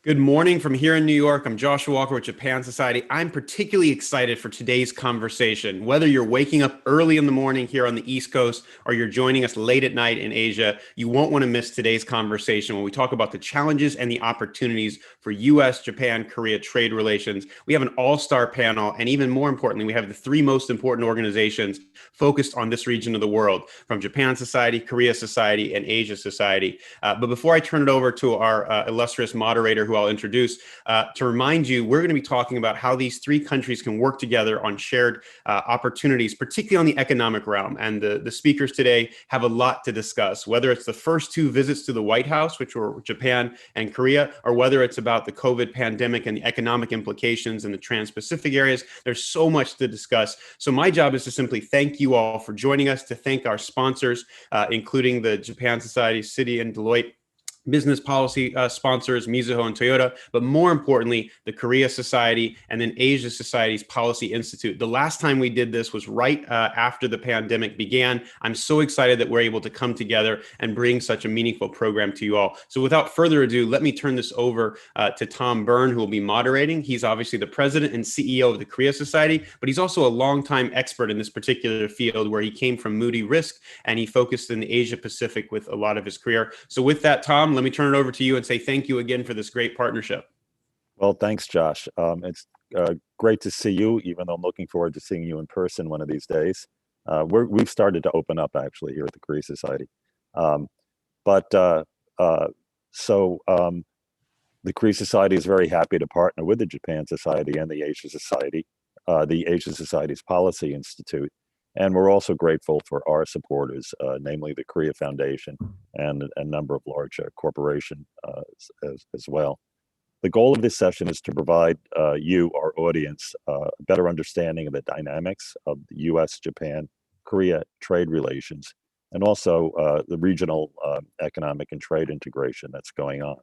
Good morning from here in New York. I'm Joshua Walker with Japan Society. I'm particularly excited for today's conversation. Whether you're waking up early in the morning here on the East Coast or you're joining us late at night in Asia, you won't want to miss today's conversation when we talk about the challenges and the opportunities for U.S. Japan-Korea trade relations. We have an all-star panel, and even more importantly, we have the three most important organizations focused on this region of the world, from Japan Society, Korea Society, and Asia Society. But before I turn it over to our illustrious moderator, who I'll introduce, to remind you, we're going to be talking about how these three countries can work together on shared opportunities, particularly on the economic realm. And the speakers today have a lot to discuss, whether it's the first two visits to the White House, which were Japan and Korea, or whether it's about the COVID pandemic and the economic implications in the Trans-Pacific areas. There's so much to discuss. So my job is to simply thank you all for joining us, to thank our sponsors, including the Japan Society, Citi, and Deloitte, business policy sponsors, Mizuho and Toyota, but more importantly, the Korea Society and then Asia Society's Policy Institute. The last time we did this was right after the pandemic began. I'm so excited that we're able to come together and bring such a meaningful program to you all. So without further ado, let me turn this over to Tom Byrne, who will be moderating. He's obviously the president and CEO of the Korea Society, but he's also a longtime expert in this particular field, where he came from Moody Risk and he focused in the Asia Pacific with a lot of his career. So with that, Tom, let me turn it over to you and say thank you again for this great partnership. Well, thanks, Josh. It's great to see you, even though I'm looking forward to seeing you in person one of these days. We've started to open up, actually, here at the Korea Society. The Korea Society is very happy to partner with the Japan Society and the Asia Society, the Asia Society's Policy Institute. And we're also grateful for our supporters, namely the Korea Foundation and a number of large corporations as well. The goal of this session is to provide you, our audience, a better understanding of the dynamics of the U.S. Japan-Korea trade relations, and also the regional economic and trade integration that's going on.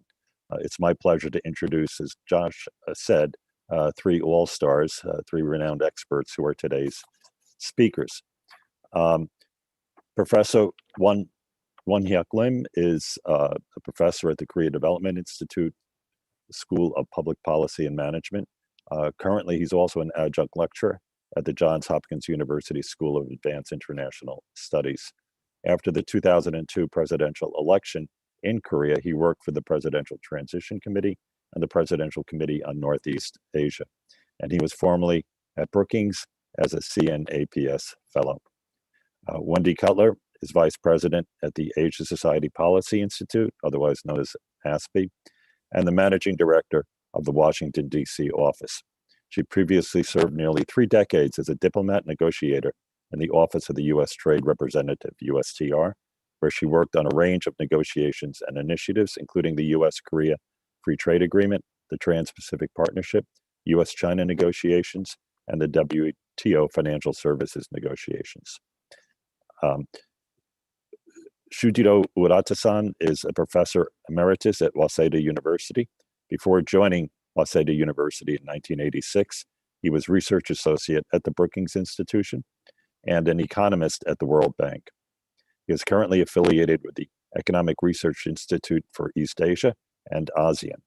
It's my pleasure to introduce, as Josh said, three all-stars, three renowned experts who are today's speakers. Professor Wonhyuk Lim is a professor at the Korea Development Institute School of Public Policy and Management. Currently, he's also an adjunct lecturer at the Johns Hopkins University School of Advanced International Studies. After the 2002 presidential election in Korea, he worked for the Presidential Transition Committee and the Presidential Committee on Northeast Asia. And he was formerly at Brookings as a CNAPS fellow. Wendy Cutler is vice president at the Asia Society Policy Institute, otherwise known as ASPI, and the managing director of the Washington, D.C. office. She previously served nearly 3 decades as a diplomat negotiator in the Office of the U.S. Trade Representative, USTR, where she worked on a range of negotiations and initiatives, including the U.S.-Korea Free Trade Agreement, the Trans-Pacific Partnership, U.S.-China negotiations, and the WTO financial services negotiations. Shujiro Urata-san is a professor emeritus at Waseda University. Before joining Waseda University in 1986, he was research associate at the Brookings Institution and an economist at the World Bank. He is currently affiliated with the Economic Research Institute for East Asia and ASEAN,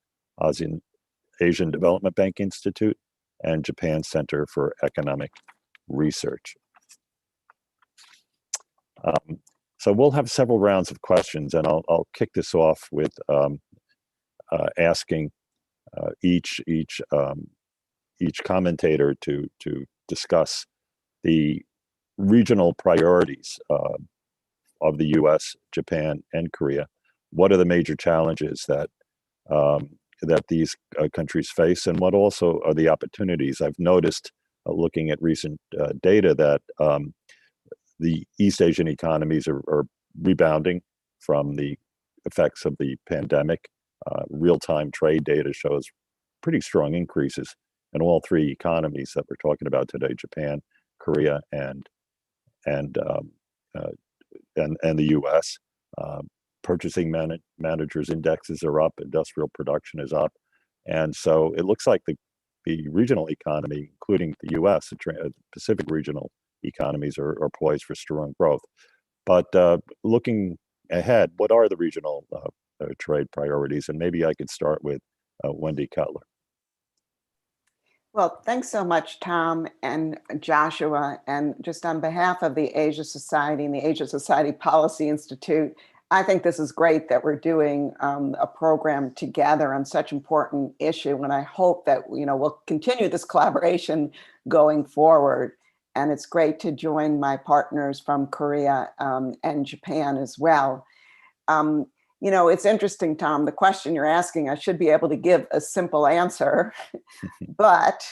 Asian Development Bank Institute, and Japan Center for Economic Research. So we'll have several rounds of questions, and I'll kick this off with asking each commentator to discuss the regional priorities of the U.S., Japan, and Korea. What are the major challenges that these countries face, and what also are the opportunities? I've noticed, looking at recent data, that the East Asian economies are rebounding from the effects of the pandemic. Real-time trade data shows pretty strong increases in all three economies that we're talking about today: Japan, Korea, and the U.S. Purchasing managers indexes are up, industrial production is up, and so it looks like the regional economy, including the U.S., the Pacific regional economies, are poised for strong growth. But looking ahead, what are the regional trade priorities? And maybe I could start with Wendy Cutler. Well, thanks so much, Tom and Joshua. And just on behalf of the Asia Society and the Asia Society Policy Institute, I think this is great that we're doing a program together on such important issue. And I hope that, we'll continue this collaboration going forward. And it's great to join my partners from Korea and Japan as well. It's interesting, Tom, the question you're asking, I should be able to give a simple answer. But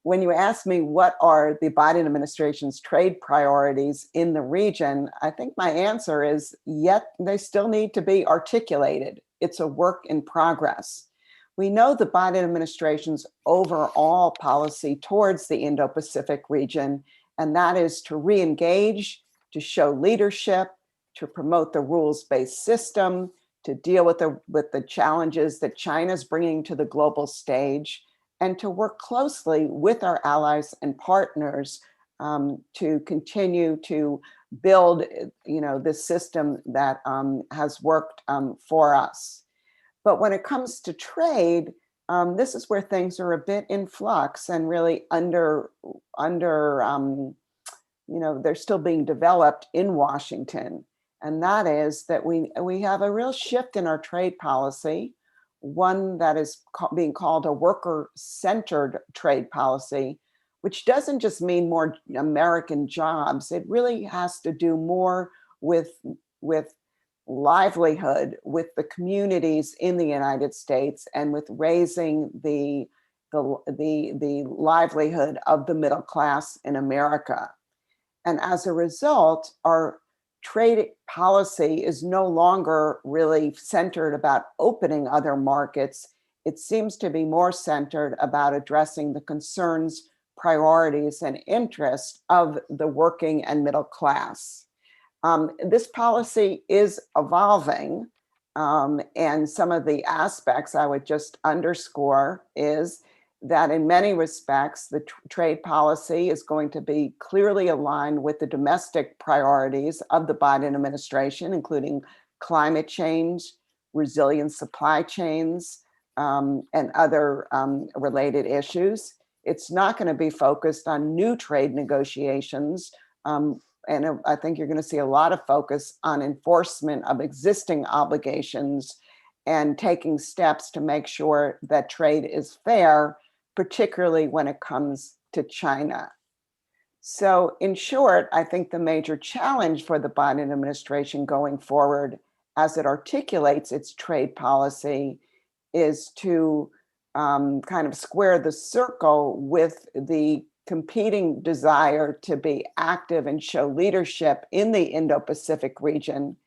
when you ask me what are the Biden administration's trade priorities in the region, I think my answer is yet they still need to be articulated. It's a work in progress. We know the Biden administration's overall policy towards the Indo-Pacific region, and that is to re-engage, to show leadership, to promote the rules-based system, to deal with the challenges that China's bringing to the global stage, and to work closely with our allies and partners to continue to build, this system that has worked for us. But when it comes to trade, this is where things are a bit in flux and really they're still being developed in Washington. And that is that we have a real shift in our trade policy, one that is being called a worker-centered trade policy, which doesn't just mean more American jobs. It really has to do more with livelihood, with the communities in the United States, and with raising the livelihood of the middle class in America. And as a result, our trade policy is no longer really centered about opening other markets. It seems to be more centered about addressing the concerns, priorities, and interests of the working and middle class. This policy is evolving, and some of the aspects I would just underscore is that in many respects, the trade policy is going to be clearly aligned with the domestic priorities of the Biden administration, including climate change, resilient supply chains, and other related issues. It's not going to be focused on new trade negotiations. And I think you're going to see a lot of focus on enforcement of existing obligations and taking steps to make sure that trade is fair, particularly when it comes to China. So in short, I think the major challenge for the Biden administration going forward as it articulates its trade policy is to kind of square the circle with the competing desire to be active and show leadership in the Indo-Pacific region.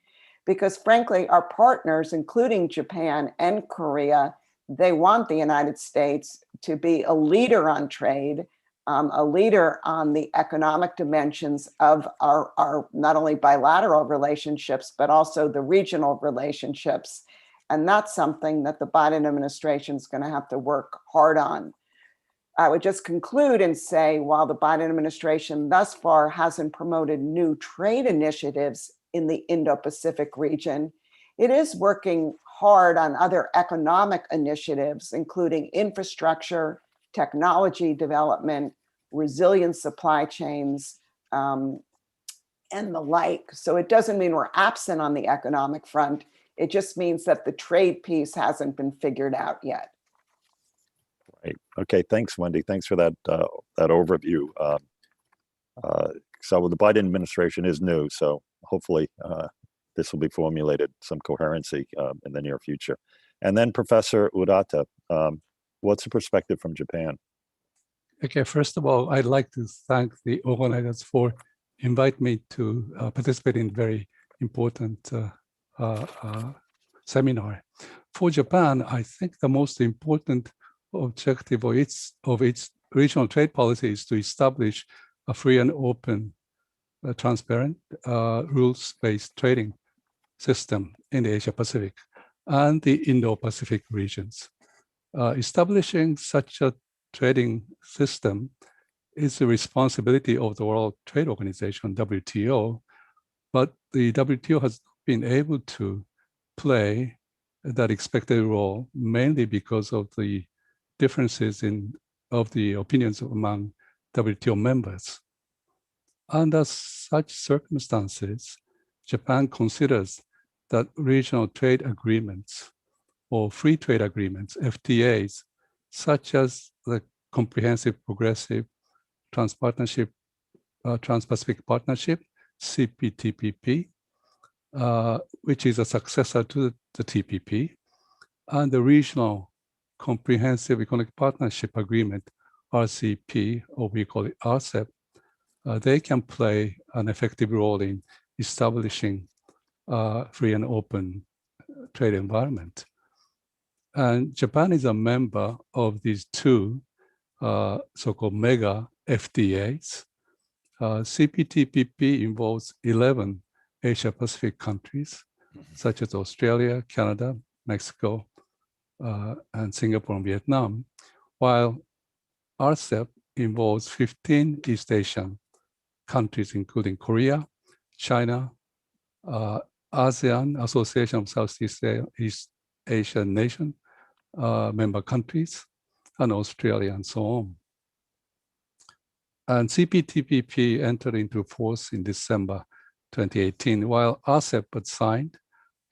Because frankly, our partners, including Japan and Korea, they want the United States to be a leader on trade, a leader on the economic dimensions of our not only bilateral relationships, but also the regional relationships. And that's something that the Biden administration is going to have to work hard on. I would just conclude and say, while the Biden administration thus far hasn't promoted new trade initiatives in the Indo-Pacific region, it is working hard on other economic initiatives, including infrastructure, technology development, resilient supply chains, and the like. So it doesn't mean we're absent on the economic front. It just means that the trade piece hasn't been figured out yet. Right. Okay. Thanks, Wendy. Thanks for that overview. So the Biden administration is new, so hopefully this will be formulated some coherency in the near future. And then Professor Urata, what's the perspective from Japan? Okay, first of all, I'd like to thank the organizers for inviting me to participate in very important seminar. For Japan, I think the most important objective of its regional trade policy is to establish a free and open, transparent, rules-based trading system in the Asia-Pacific and the Indo-Pacific regions. Establishing such a trading system is the responsibility of the World Trade Organization, WTO, but the WTO has been able to play that expected role, mainly because of the differences of the opinions among WTO members. Under such circumstances, Japan considers that regional trade agreements or free trade agreements, FTAs, such as the Comprehensive Progressive Trans-Pacific Partnership, CPTPP, which is a successor to the TPP, and the Regional Comprehensive Economic Partnership Agreement, RCEP, or we call it RCEP, they can play an effective role in establishing free and open trade environment. And Japan is a member of these two so-called mega FTAs. CPTPP involves 11 Asia-Pacific countries, such as Australia, Canada, Mexico, and Singapore and Vietnam, while RCEP involves 15 East Asian countries, including Korea, China, ASEAN, Association of Southeast Asian Nation member countries, and Australia, and so on. And CPTPP entered into force in December 2018, while RCEP was signed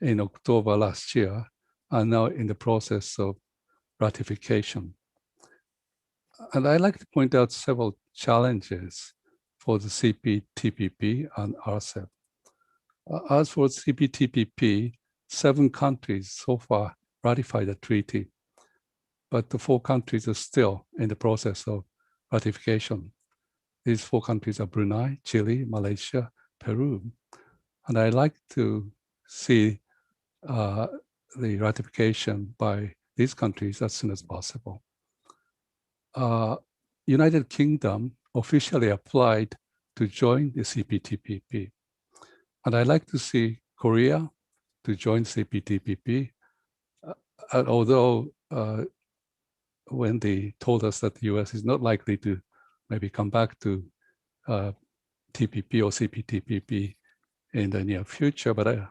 in October last year, and now in the process of ratification. And I'd like to point out several challenges for the CPTPP and RCEP. As for CPTPP, 7 countries so far ratified the treaty, but the 4 countries are still in the process of ratification. These 4 countries are Brunei, Chile, Malaysia, Peru. And I'd like to see the ratification by these countries as soon as possible. United Kingdom officially applied to join the CPTPP. And I'd like to see Korea to join CPTPP. And although Wendy told us that the US is not likely to maybe come back to TPP or CPTPP in the near future, but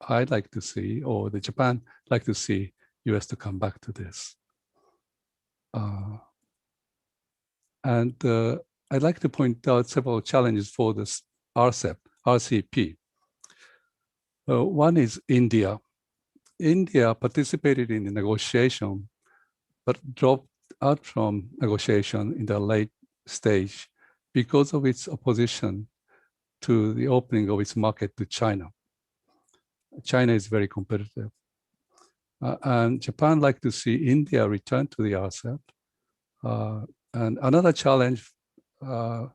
I'd like to see, or the Japan like to see US to come back to this. And I'd like to point out several challenges for this RCEP. One is India. India participated in the negotiation, but dropped out from negotiation in the late stage because of its opposition to the opening of its market to China. China is very competitive. And Japan like to see India return to the RCEP. And another challenge for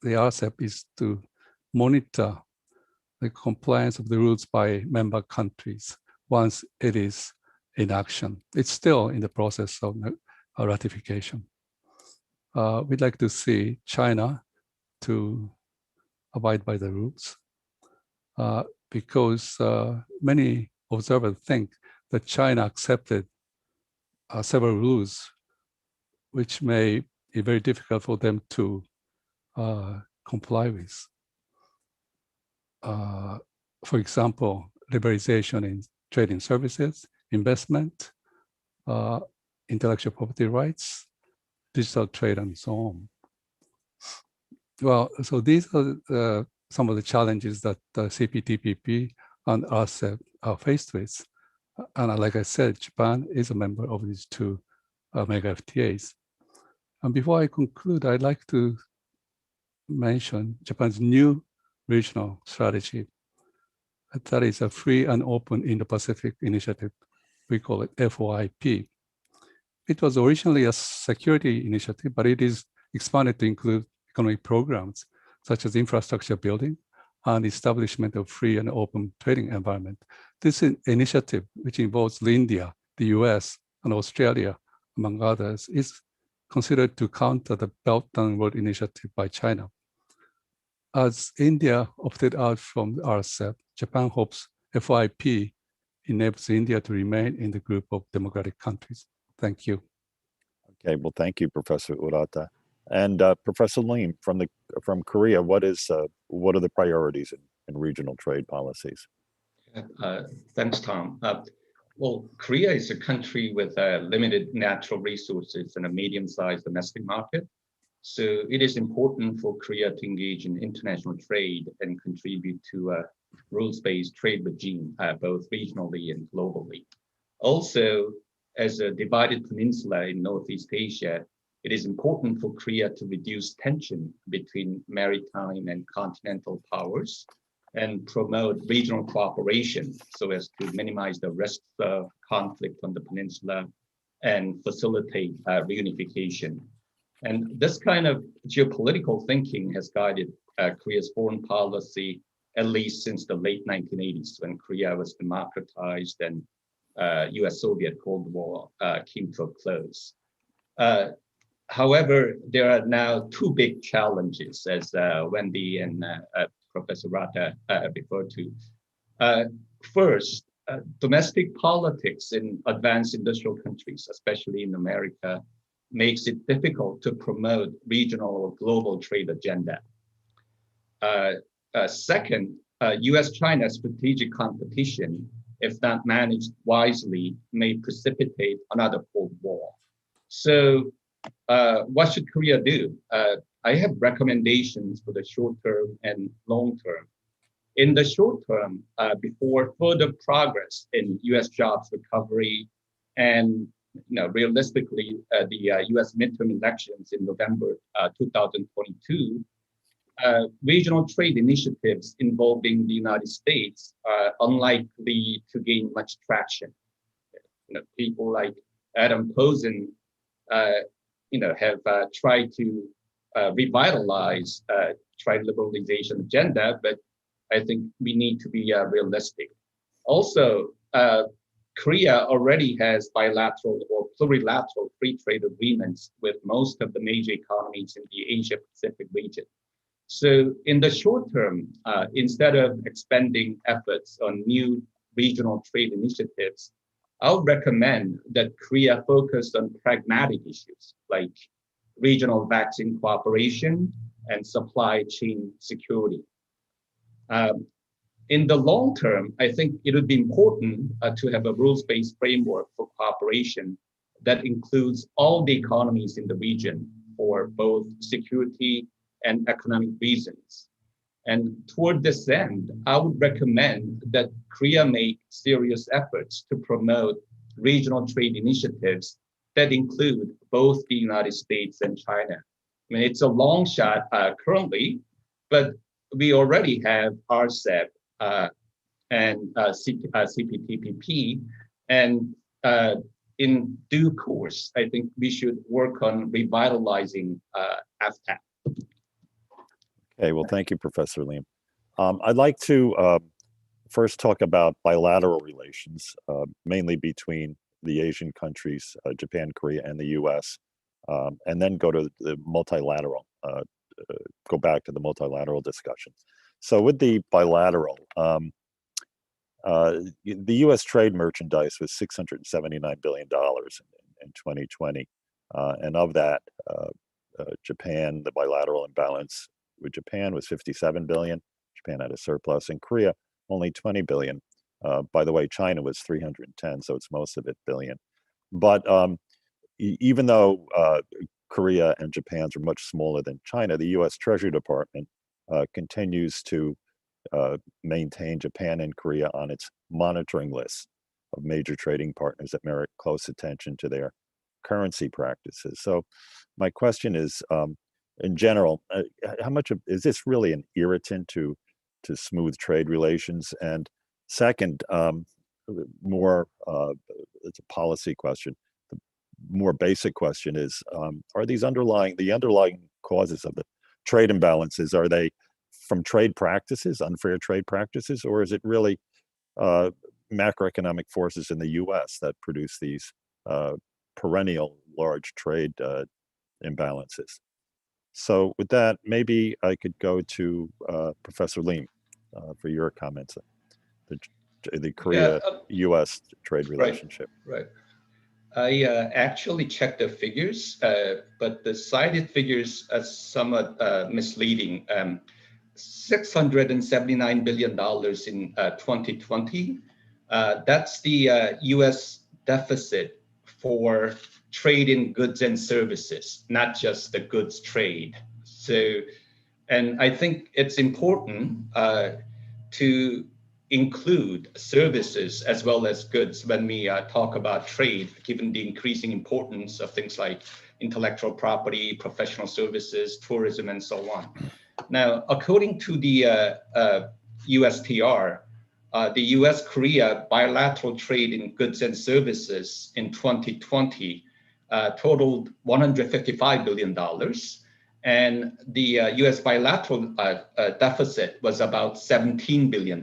the RCEP is to monitor the compliance of the rules by member countries once it is in action. It's still in the process of ratification. We'd like to see China to abide by the rules because many observers think that China accepted several rules which may be very difficult for them to comply with. For example, liberalization in trading services, investment, intellectual property rights, digital trade, and so on. Well, so these are some of the challenges that the CPTPP and RCEP are faced with. And like I said, Japan is a member of these 2 mega FTAs. And before I conclude, I'd like to mention Japan's new regional strategy. That is a free and open Indo-Pacific initiative. We call it FOIP. It was originally a security initiative, but it is expanded to include economic programs such as infrastructure building and establishment of free and open trading environment. This initiative, which involves India, the US, and Australia, among others, is considered to counter the Belt and Road Initiative by China. As India opted out from RCEP, Japan hopes FOIP enables India to remain in the group of democratic countries. Thank you. Okay, well, thank you, Professor Urata. And Professor Lim, from Korea, what are the priorities in regional trade policies? Thanks, Tom. Well, Korea is a country with limited natural resources and a medium-sized domestic market. So it is important for Korea to engage in international trade and contribute to a rules-based trade regime, both regionally and globally. Also, as a divided peninsula in Northeast Asia, it is important for Korea to reduce tension between maritime and continental powers and promote regional cooperation so as to minimize the risks of conflict on the peninsula and facilitate reunification. And this kind of geopolitical thinking has guided Korea's foreign policy at least since the late 1980s, when Korea was democratized and U.S.-Soviet Cold War came to a close. However, there are now two big challenges, as Wendy and Professor Urata referred to. First, domestic politics in advanced industrial countries, especially in America, makes it difficult to promote regional or global trade agenda. Second, U.S.-China strategic competition, if not managed wisely, may precipitate another Cold War. So what should Korea do? I have recommendations for the short term and long term. In the short term, before further progress in U.S. jobs recovery and realistically, the U.S. midterm elections in November 2022, regional trade initiatives involving the United States are unlikely to gain much traction. People like Adam Posen, have tried to revitalize trade liberalization agenda, but I think we need to be realistic. Also, Korea already has bilateral or plurilateral free trade agreements with most of the major economies in the Asia-Pacific region. So in the short term, instead of expending efforts on new regional trade initiatives, I would recommend that Korea focus on pragmatic issues like regional vaccine cooperation and supply chain security. In the long term, I think it would be important to have a rules-based framework for cooperation that includes all the economies in the region for both security and economic reasons. And toward this end, I would recommend that Korea make serious efforts to promote regional trade initiatives that include both the United States and China. I mean, it's a long shot currently, but we already have RCEP and CPTPP, and in due course, I think we should work on revitalizing AFTA. Okay, well, thank you, Professor Lim. I'd like to first talk about bilateral relations, mainly between the Asian countries, Japan, Korea, and the U.S., and then go to the multilateral, go back to the multilateral discussion. So with the bilateral, the U.S. trade merchandise was $679 billion in 2020. And of that, Japan, the bilateral imbalance with Japan was 57 billion. Japan had a surplus, and Korea only 20 billion. By the way, China was 310, so it's most of it billion. But even though Korea and Japan's are much smaller than China, the U.S. Treasury Department continues to maintain Japan and Korea on its monitoring list of major trading partners that merit close attention to their currency practices. So my question is, in general, how much is this really an irritant to smooth trade relations? And second, more it's a policy question. The more basic question is, are these the underlying causes of the trade imbalances, are they from trade practices, unfair trade practices, or is it really macroeconomic forces in the U.S. that produce these perennial large trade imbalances? So with that, maybe I could go to Professor Lim for your comments. The Korea-U.S. trade relationship. Right. I actually checked the figures, but the cited figures are somewhat misleading. $679 billion in 2020 That's the U.S. deficit for trade in goods and services, not just the goods trade. So, and I think it's important to include services as well as goods when we talk about trade, given the increasing importance of things like intellectual property, professional services, tourism, and so on. Now, according to the USTR, the U.S.-Korea bilateral trade in goods and services in 2020 totaled $155 billion. And the U.S. bilateral deficit was about $17 billion.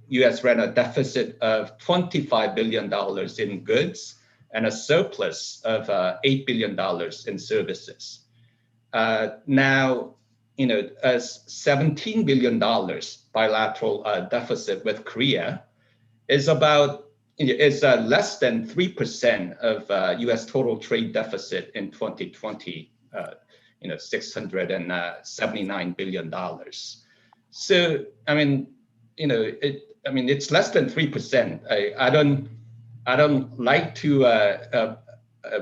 U.S. ran a deficit of $25 billion in goods and a surplus of $8 billion in services. Now, as $17 billion bilateral deficit with Korea is about is less than 3% of U.S. total trade deficit in 2020. $679 billion. So I mean, it's less than 3%. I don't like to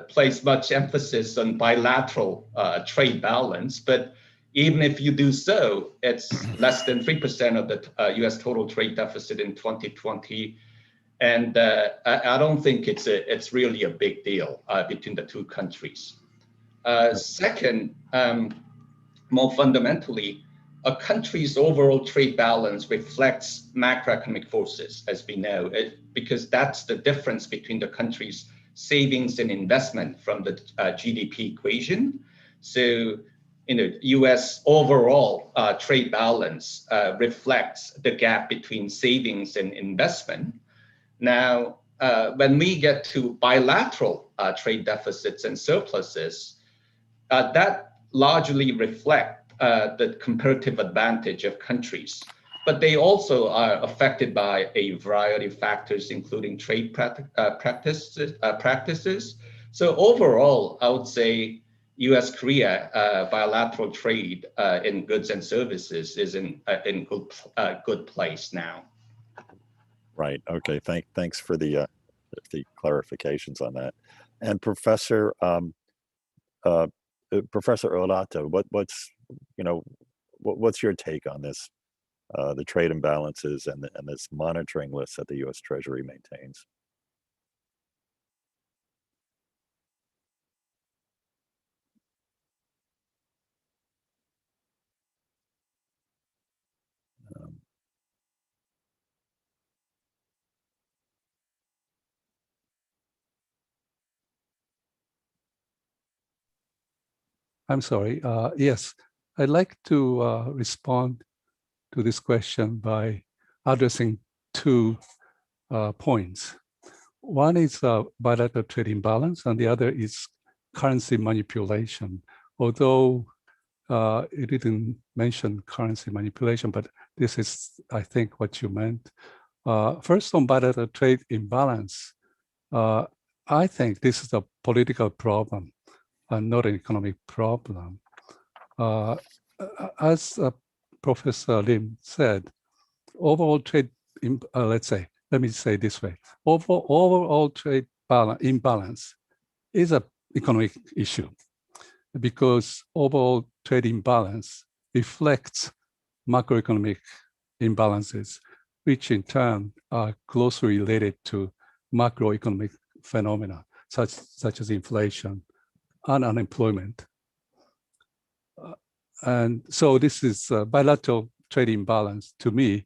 place much emphasis on bilateral trade balance, but even if you do so, it's less than 3% of the U.S. total trade deficit in 2020. And I don't think it's really a big deal between the two countries. Second, more fundamentally, a country's overall trade balance reflects macroeconomic forces, as we know, because that's the difference between the country's savings and investment from the GDP equation. So, U.S. overall trade balance reflects the gap between savings and investment. Now, when we get to bilateral trade deficits and surpluses, that largely reflect the comparative advantage of countries, but they also are affected by a variety of factors, including trade practices. So overall, I would say U.S.-Korea bilateral trade in goods and services is in good place now. Right. Okay. Thanks for the clarifications on that. And Professor Urata, what's your take on this, the trade imbalances and this monitoring list that the U.S. Treasury maintains? I'm sorry. Yes, I'd like to respond to this question by addressing two points. One is bilateral trade imbalance, and the other is currency manipulation. Although it didn't mention currency manipulation, but this is, I think, what you meant. First, on bilateral trade imbalance, I think this is a political problem and not an economic problem. As Professor Lim said, overall trade, let me say this way, overall trade imbalance is an economic issue because overall trade imbalance reflects macroeconomic imbalances, which in turn are closely related to macroeconomic phenomena, such as inflation and unemployment. And so this is bilateral trade imbalance, to me,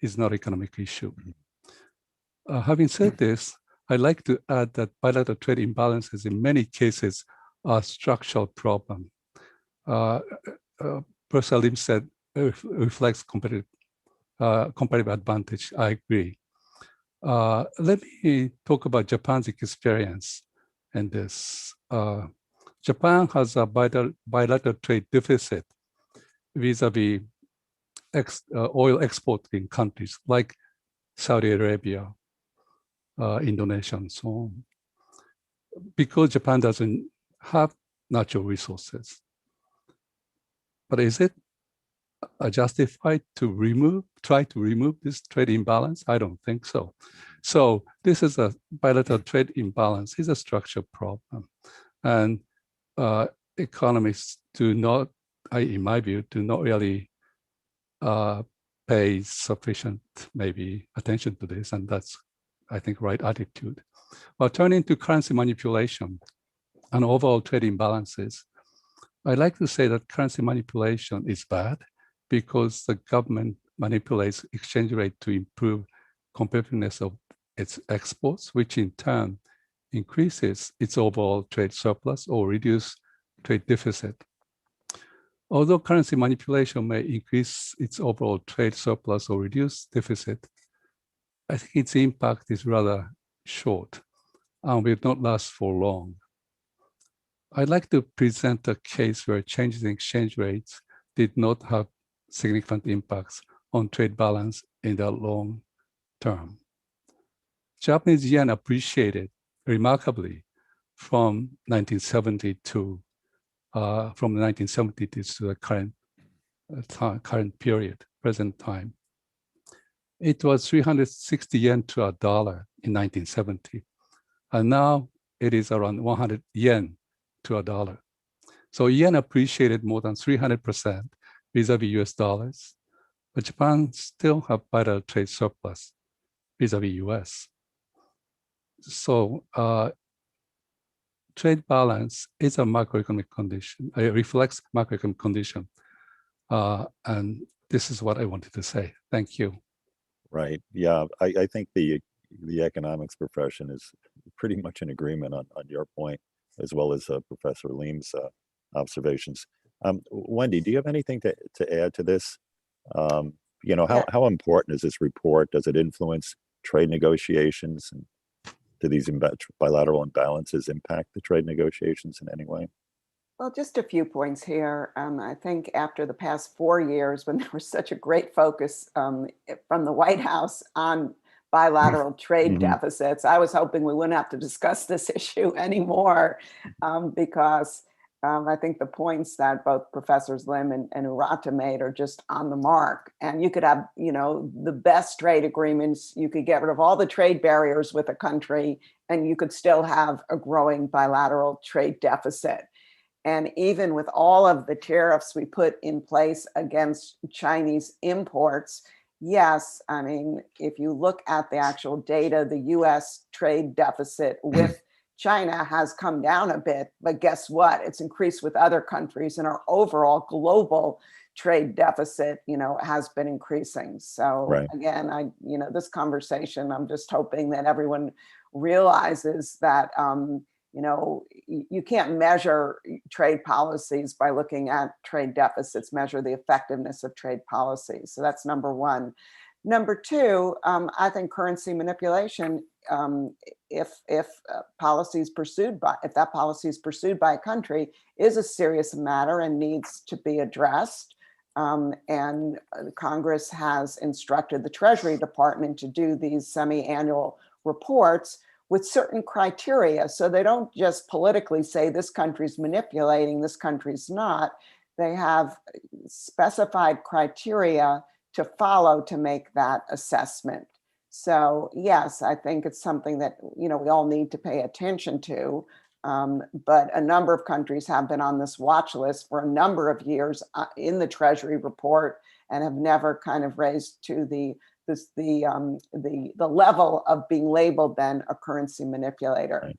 is not an economic issue. Having said this, I'd like to add that bilateral trade imbalances in many cases are a structural problem. Professor Lim said it reflects competitive advantage. I agree. Let me talk about Japan's experience in this. Japan has a bilateral trade deficit vis-a-vis oil exporting countries like Saudi Arabia, Indonesia, and so on, because Japan doesn't have natural resources. But is it justified to try to remove this trade imbalance? I don't think so. So this is a bilateral trade imbalance. It's a structural problem. And economists do not, in my view, do not really pay sufficient maybe attention to this. And that's, I think, right attitude. Well, turning to currency manipulation and overall trade imbalances, I like to say that currency manipulation is bad because the government manipulates exchange rate to improve competitiveness of its exports, which in turn increases its overall trade surplus or reduce trade deficit. Although currency manipulation may increase its overall trade surplus or reduce deficit, I think its impact is rather short and will not last for long. I'd like to present a case where changes in exchange rates did not have significant impacts on trade balance in the long term. Japanese yen appreciated remarkably from 1970 to from the 1970s to the current period, present time. It was 360 yen to a dollar in 1970, and now it is around 100 yen to a dollar. So yen appreciated more than 300% vis-a-vis US dollars, but Japan still have bilateral trade surplus vis-a-vis US. So trade balance is a macroeconomic condition. It reflects macroeconomic condition. And this is what I wanted to say. Thank you. Right. Yeah, I think the economics profession is pretty much in agreement on your point, as well as Professor Leem's observations. Wendy, do you have anything to add to this? You know, how important is this report? Does it influence trade negotiations? And do these bilateral imbalances impact the trade negotiations in any way? Well, just a few points here. I think after the past 4 years, when there was such a great focus from the White House on bilateral trade deficits, I was hoping we wouldn't have to discuss this issue anymore because I think the points that both Professors Lim and Urata made are just on the mark. And you could have, you know, the best trade agreements. You could get rid of all the trade barriers with a country, and you could still have a growing bilateral trade deficit. And even with all of the tariffs we put in place against Chinese imports, yes, I mean, if you look at the actual data, the US trade deficit with China has come down a bit, but guess what? It's increased with other countries, and our overall global trade deficit, you know, has been increasing. So again, this conversation, I'm just hoping that everyone realizes that, you know, you can't measure trade policies by looking at trade deficits, measure the effectiveness of trade policies. So that's number one. Number two, I think currency manipulation, if that policy is pursued by a country, is a serious matter and needs to be addressed. And Congress has instructed the Treasury Department to do these semi-annual reports with certain criteria. So they don't just politically say this country's manipulating, this country's not. They have specified criteria to follow to make that assessment. So yes, I think it's something that, you know, we all need to pay attention to. But a number of countries have been on this watch list for a number of years in the Treasury report and have never kind of raised to the level of being labeled then a currency manipulator. Right.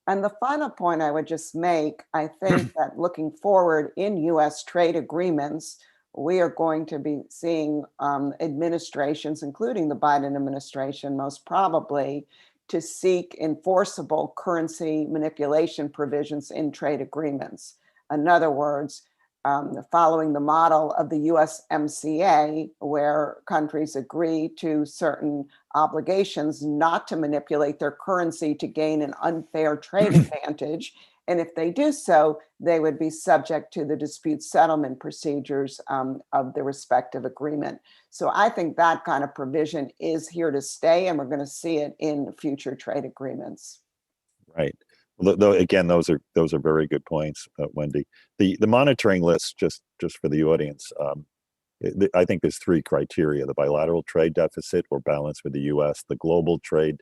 And the final point I would just make, I think that looking forward in US trade agreements, we are going to be seeing administrations, including the Biden administration, most probably, to seek enforceable currency manipulation provisions in trade agreements. In other words, following the model of the USMCA, where countries agree to certain obligations not to manipulate their currency to gain an unfair trade advantage. And if they do so, they would be subject to the dispute settlement procedures of the respective agreement. So I think that kind of provision is here to stay, and we're going to see it in future trade agreements. Right. Though again, those are very good points, Wendy. The monitoring list, just for the audience, I think there's three criteria: the bilateral trade deficit or balance with the U.S., the global trade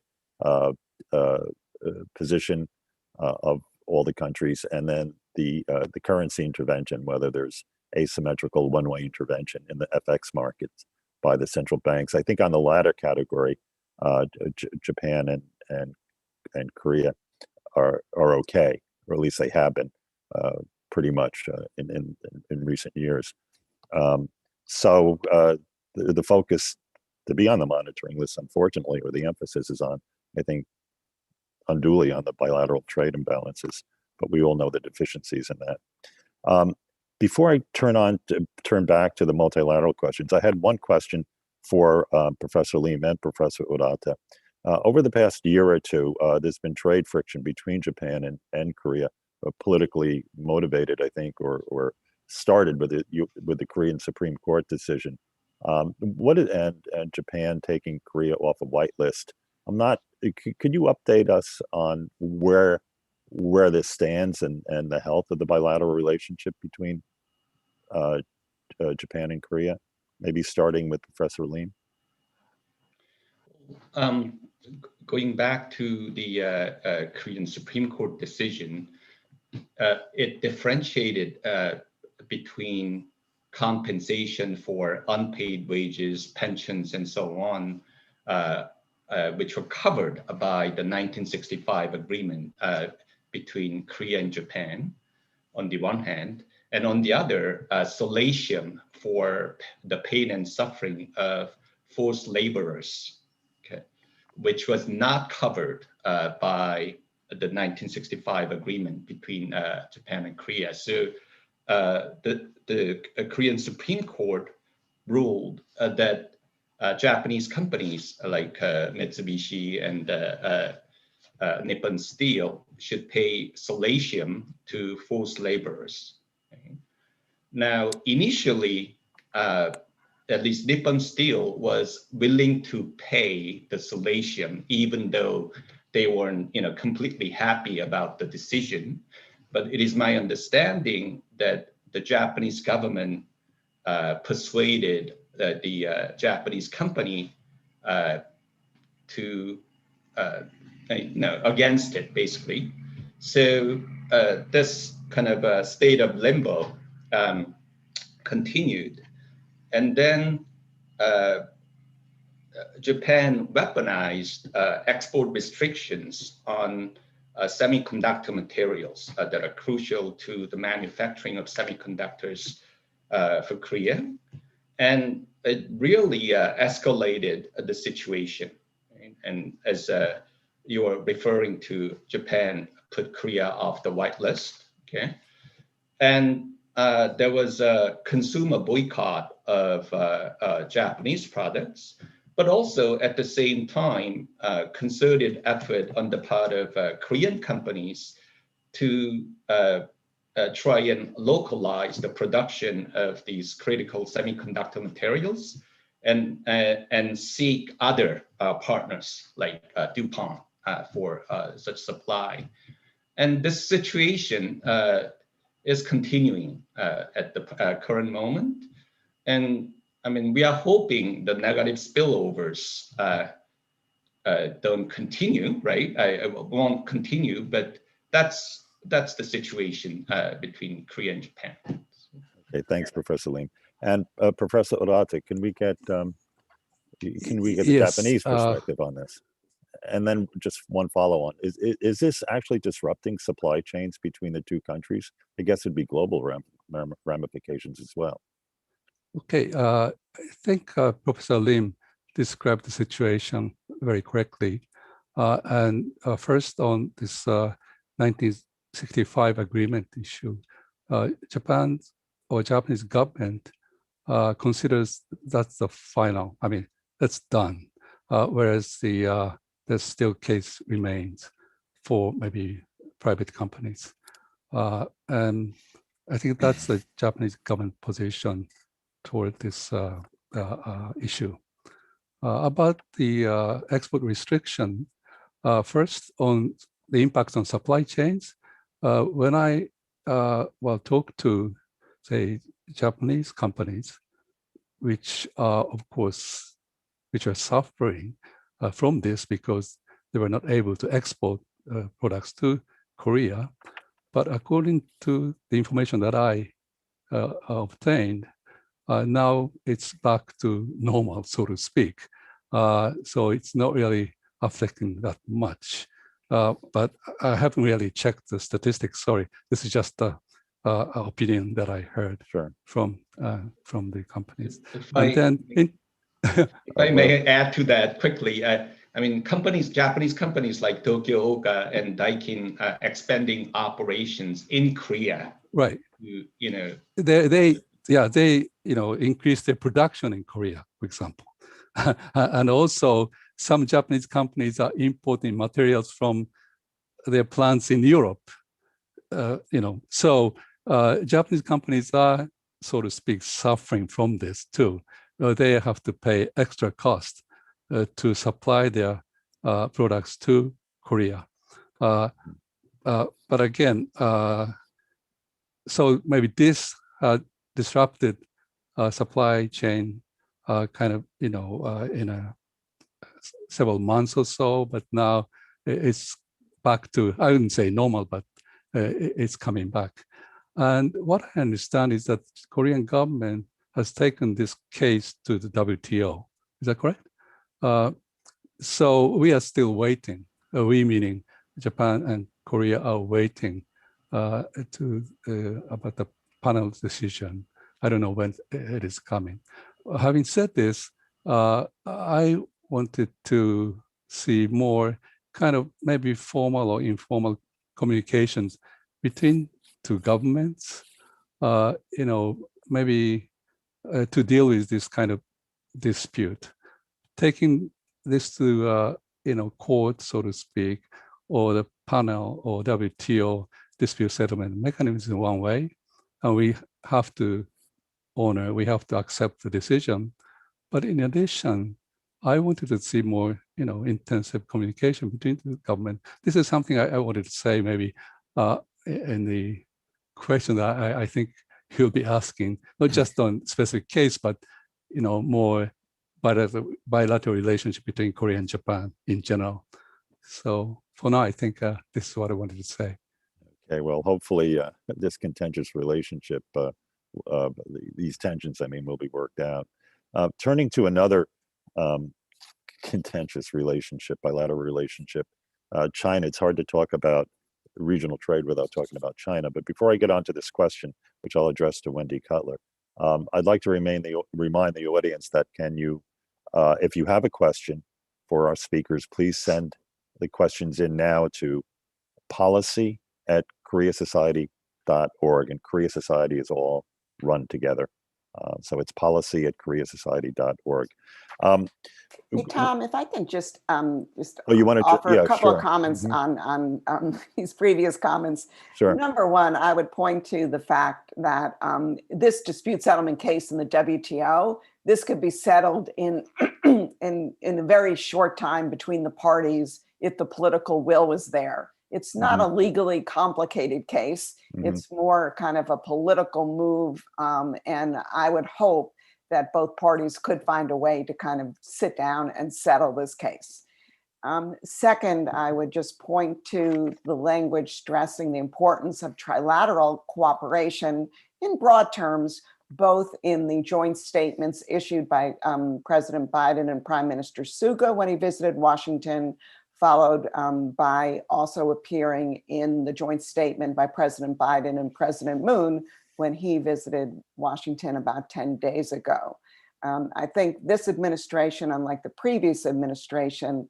position of all the countries, and then the currency intervention, whether there's asymmetrical one-way intervention in the FX markets by the central banks. I think on the latter category, Japan and Korea are okay, or at least they have been pretty much in recent years. So the focus to be on the monitoring list, unfortunately, or the emphasis is on, I think, unduly on the bilateral trade imbalances, but we all know the deficiencies in that. Before I turn back to the multilateral questions, I had one question for Professor Lim and Professor Urata. Over the past year or two, there's been trade friction between Japan and Korea, politically motivated, I think, or started with the Korean Supreme Court decision. And Japan taking Korea off a whitelist. Could you update us on where this stands and the health of the bilateral relationship between Japan and Korea? Maybe starting with Professor Lim. Going back to the Korean Supreme Court decision, it differentiated between compensation for unpaid wages, pensions, and so on, which were covered by the 1965 agreement between Korea and Japan, on the one hand, and on the other, solatium for the pain and suffering of forced laborers, okay, which was not covered by the 1965 agreement between Japan and Korea. So the Korean Supreme Court ruled that Japanese companies like Mitsubishi and Nippon Steel should pay solatium to forced laborers. Okay. Now, initially, at least Nippon Steel was willing to pay the solatium, even though they weren't, completely happy about the decision. But it is my understanding that the Japanese government persuaded the Japanese company to against it, basically. So this kind of state of limbo continued, and then Japan weaponized export restrictions on semiconductor materials that are crucial to the manufacturing of semiconductors for Korea. And it really escalated the situation. Right? And as you were referring to, Japan put Korea off the whitelist, okay? And there was a consumer boycott of Japanese products, but also at the same time, concerted effort on the part of Korean companies to try and localize the production of these critical semiconductor materials and seek other partners like DuPont for such supply. And this situation is continuing at the current moment. And I mean, we are hoping the negative spillovers don't continue, right? I won't continue, but that's the situation between Korea and Japan. Okay, thanks, Professor Lim. And Professor Urata, can we get the Yes, Japanese perspective on this? And then just one follow-on. Is this actually disrupting supply chains between the two countries? I guess it'd be global ramifications as well. Okay, I think Professor Lim described the situation very correctly. And first on this 1965 agreement issue, Japan's or Japanese government considers that's the final, that's done. Whereas the still case remains for maybe private companies. And I think that's the Japanese government position toward this issue. About the export restriction, first on the impacts on supply chains, when I talk to, say, Japanese companies, which are, of course, which are suffering from this because they were not able to export products to Korea. But according to the information that I obtained, now it's back to normal, so to speak. So it's not really affecting that much. But I haven't really checked the statistics. Sorry, this is just an opinion that I heard from the companies. If I may add to that quickly, I mean, Japanese companies like Tokyo Oka and Daikin are expanding operations in Korea. Right. You know, they increased their production in Korea, for example, and also some Japanese companies are importing materials from their plants in Europe. So Japanese companies are, so to speak, suffering from this too. They have to pay extra cost to supply their products to Korea. But again, so maybe this disrupted supply chain kind of, in several months or so, but now it's back to, I wouldn't say normal, but it's coming back. And what I understand is that Korean government has taken this case to the WTO. Is that correct? So we are still waiting. We meaning Japan and Korea are waiting about the panel's decision. I don't know when it is coming. Having said this, I wanted to see more kind of maybe formal or informal communications between two governments, maybe to deal with this kind of dispute. Taking this to, court, so to speak, or the panel or WTO dispute settlement mechanism in one way, and we have to accept the decision. But in addition, I wanted to see more, intensive communication between the government. This is something I wanted to say maybe in the question that I think he'll be asking, not just on specific case, but, more bilateral relationship between Korea and Japan in general. So for now, I think this is what I wanted to say. Okay, well, hopefully this contentious relationship, these tensions, will be worked out. Turning to another contentious relationship, bilateral relationship, China. It's hard to talk about regional trade without talking about China. But before I get on to this question, which I'll address to Wendy Cutler, I'd like to remind the audience that if you have a question for our speakers, please send the questions in now to policy@koreasociety.org, and Korea Society is all run together. So it's policy@koreasociety.org. Hey, Tom, if I can just you want to offer a couple sure. of comments on these previous comments. Sure. Number one, I would point to the fact that this dispute settlement case in the WTO, this could be settled in a very short time between the parties if the political will was there. It's not a legally complicated case. It's more kind of a political move. And I would hope that both parties could find a way to kind of sit down and settle this case. Second, I would just point to the language stressing the importance of trilateral cooperation in broad terms, both in the joint statements issued by President Biden and Prime Minister Suga when he visited Washington, followed by also appearing in the joint statement by President Biden and President Moon when he visited Washington about 10 days ago. I think this administration, unlike the previous administration,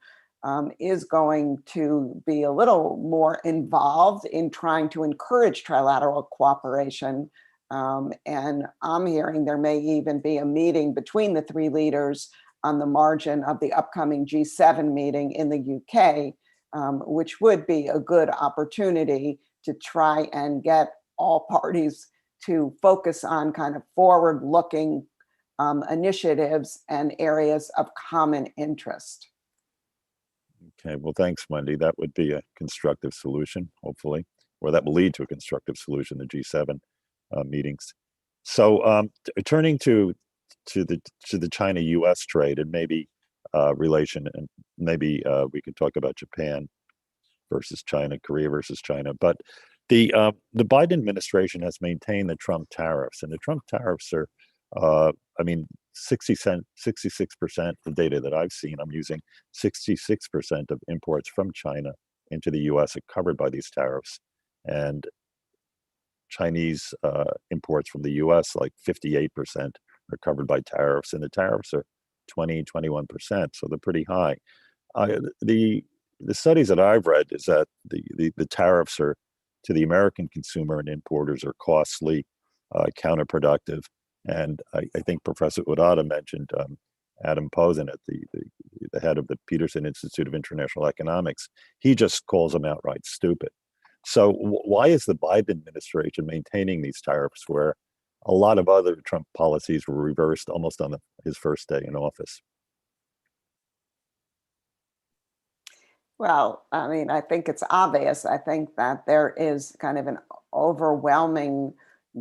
is going to be a little more involved in trying to encourage trilateral cooperation. And I'm hearing there may even be a meeting between the three leaders on the margin of the upcoming G7 meeting in the UK, which would be a good opportunity to try and get all parties to focus on kind of forward-looking initiatives and areas of common interest. Okay, well, thanks, Wendy. That would be a constructive solution, hopefully, or that will lead to a constructive solution, the G7 meetings. So turning to to the China-U.S. trade and maybe relation, and maybe we could talk about Japan versus China, Korea versus China. But the Biden administration has maintained the Trump tariffs, and the Trump tariffs are, I mean, 66% the data that I've seen. I'm using 66% of imports from China into the U.S. are covered by these tariffs, and Chinese imports from the U.S. like 58% are covered by tariffs, and the tariffs are 21%, so they're pretty high. The studies that I've read is that the tariffs are, to the American consumer and importers, are costly, counterproductive, and I think Professor Urata mentioned Adam Posen, at the head of the Peterson Institute of International Economics. He just calls them outright stupid. So why is the Biden administration maintaining these tariffs where a lot of other Trump policies were reversed almost on his first day in office? Well, I mean, I think it's obvious. I think that there is kind of an overwhelming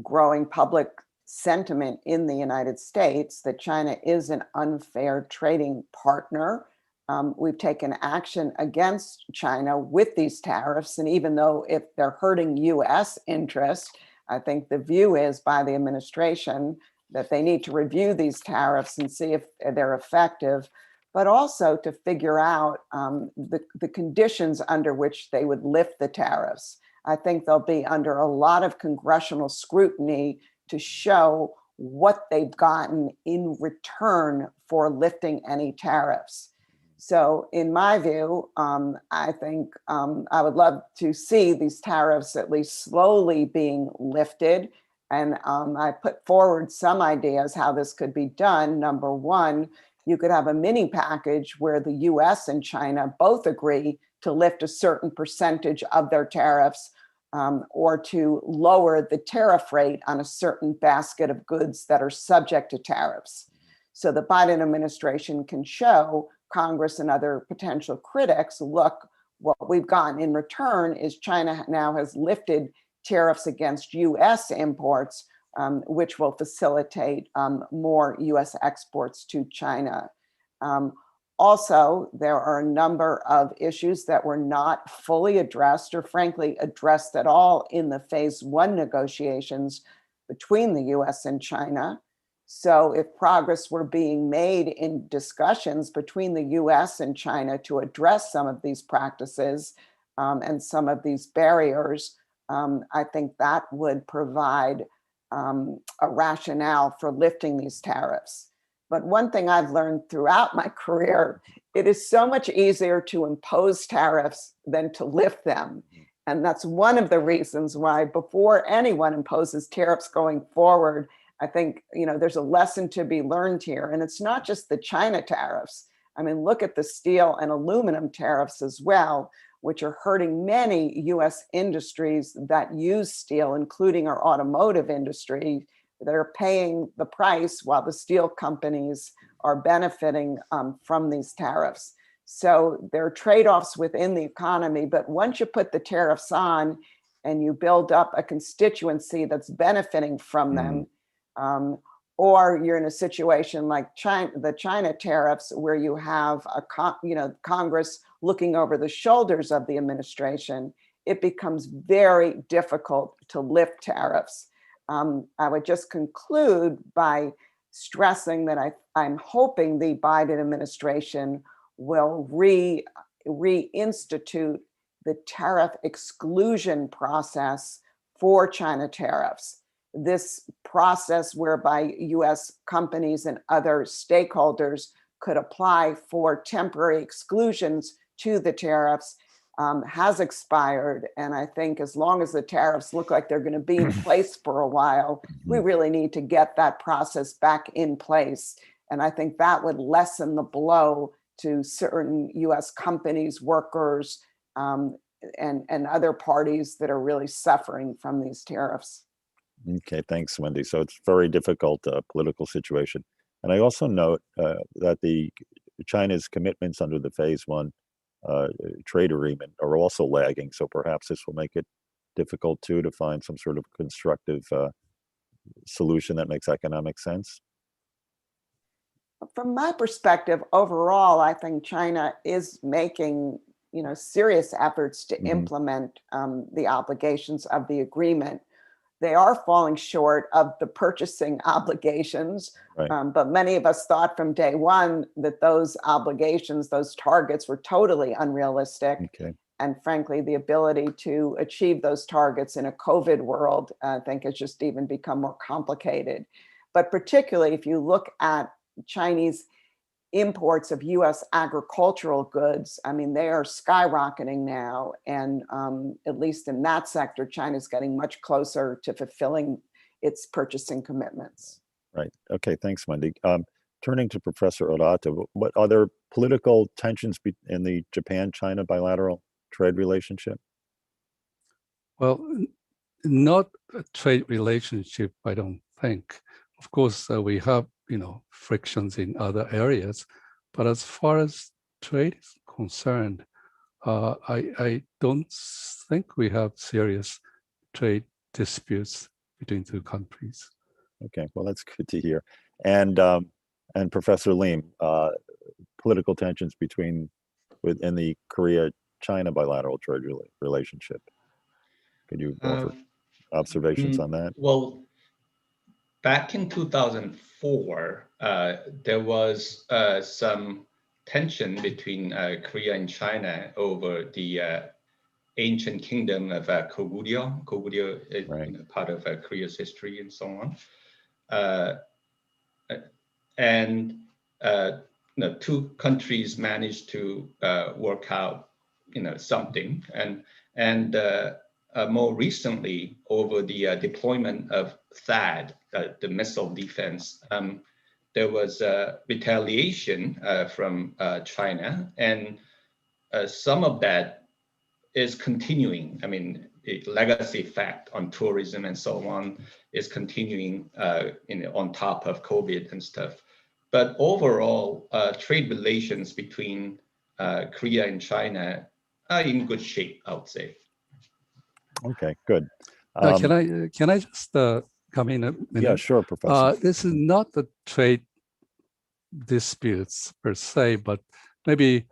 growing public sentiment in the United States that China is an unfair trading partner. We've taken action against China with these tariffs. And even though if they're hurting US interests, I think the view is by the administration that they need to review these tariffs and see if they're effective, but also to figure out the conditions under which they would lift the tariffs. I think they'll be under a lot of congressional scrutiny to show what they've gotten in return for lifting any tariffs. So in my view, I think I would love to see these tariffs at least slowly being lifted. And I put forward some ideas how this could be done. Number one, you could have a mini package where the US and China both agree to lift a certain percentage of their tariffs, or to lower the tariff rate on a certain basket of goods that are subject to tariffs. So the Biden administration can show Congress and other potential critics, look, what we've gotten in return is China now has lifted tariffs against US imports, which will facilitate more US exports to China. Also, there are a number of issues that were not fully addressed or frankly addressed at all in the phase one negotiations between the US and China. So if progress were being made in discussions between the US and China to address some of these practices and some of these barriers, I think that would provide a rationale for lifting these tariffs. But one thing I've learned throughout my career, it is so much easier to impose tariffs than to lift them. And that's one of the reasons why before anyone imposes tariffs going forward, I think, there's a lesson to be learned here. And it's not just the China tariffs. I mean, look at the steel and aluminum tariffs as well, which are hurting many US industries that use steel, including our automotive industry. They're paying the price while the steel companies are benefiting from these tariffs. So there are trade-offs within the economy, but once you put the tariffs on and you build up a constituency that's benefiting from them, or you're in a situation like the China tariffs, where you have Congress looking over the shoulders of the administration, it becomes very difficult to lift tariffs. I would just conclude by stressing that I'm hoping the Biden administration will reinstitute the tariff exclusion process for China tariffs. This process whereby US companies and other stakeholders could apply for temporary exclusions to the tariffs has expired. And I think as long as the tariffs look like they're going to be in place for a while, we really need to get that process back in place. And I think that would lessen the blow to certain US companies, workers, and other parties that are really suffering from these tariffs. Okay, thanks, Wendy. So it's a very difficult political situation. And I also note that China's commitments under the phase one trade agreement are also lagging. So perhaps this will make it difficult too to find some sort of constructive solution that makes economic sense. From my perspective, overall, I think China is making, serious efforts to implement the obligations of the agreement. They are falling short of the purchasing obligations, Right. but many of us thought from day one that those obligations, those targets were totally unrealistic. Okay. And frankly, the ability to achieve those targets in a COVID world, I think has just even become more complicated. But particularly if you look at Chinese imports of US agricultural goods, I mean, they are skyrocketing now. And at least in that sector, China's getting much closer to fulfilling its purchasing commitments. Right. Okay. Thanks, Wendy. Turning to Professor Urata, what are there political tensions in the Japan-China bilateral trade relationship? Well, not a trade relationship, I don't think. Of course, we have, frictions in other areas, but as far as trade is concerned, I don't think we have serious trade disputes between two countries. Okay, well, that's good to hear. And Professor Lim, political tensions within the Korea-China bilateral trade relationship. Could you offer observations on that? Well, back in 2004, there was some tension between Korea and China over the ancient kingdom of Goguryeo. Goguryeo is part of Korea's history and so on. And two countries managed to work out, something. And more recently, over the deployment of THAAD, the missile defense, there was retaliation from China, and some of that is continuing. I mean, the legacy effect on tourism and so on is continuing on top of COVID and stuff. But overall, trade relations between Korea and China are in good shape, I would say. Okay, good. Can I just come in a minute? Yeah, sure, Professor. This is not the trade disputes per se, but maybe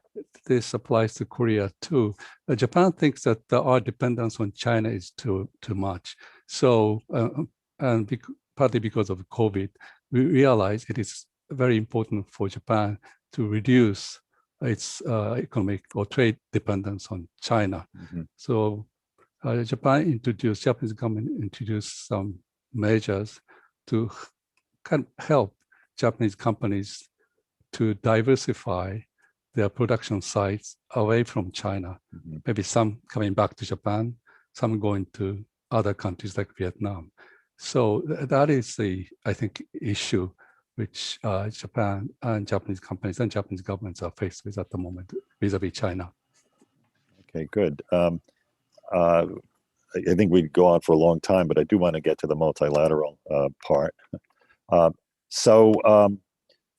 this applies to Korea too. Japan thinks that our dependence on China is too much. So, partly because of COVID, we realize it is very important for Japan to reduce its economic or trade dependence on China. So, Japanese government introduced some measures to kind of help Japanese companies to diversify their production sites away from China. Maybe some coming back to Japan, some going to other countries like Vietnam. So that is the, I think, issue which Japan and Japanese companies and Japanese governments are faced with at the moment vis-a-vis China. Okay, good. I think we'd go on for a long time, but I do want to get to the multilateral part.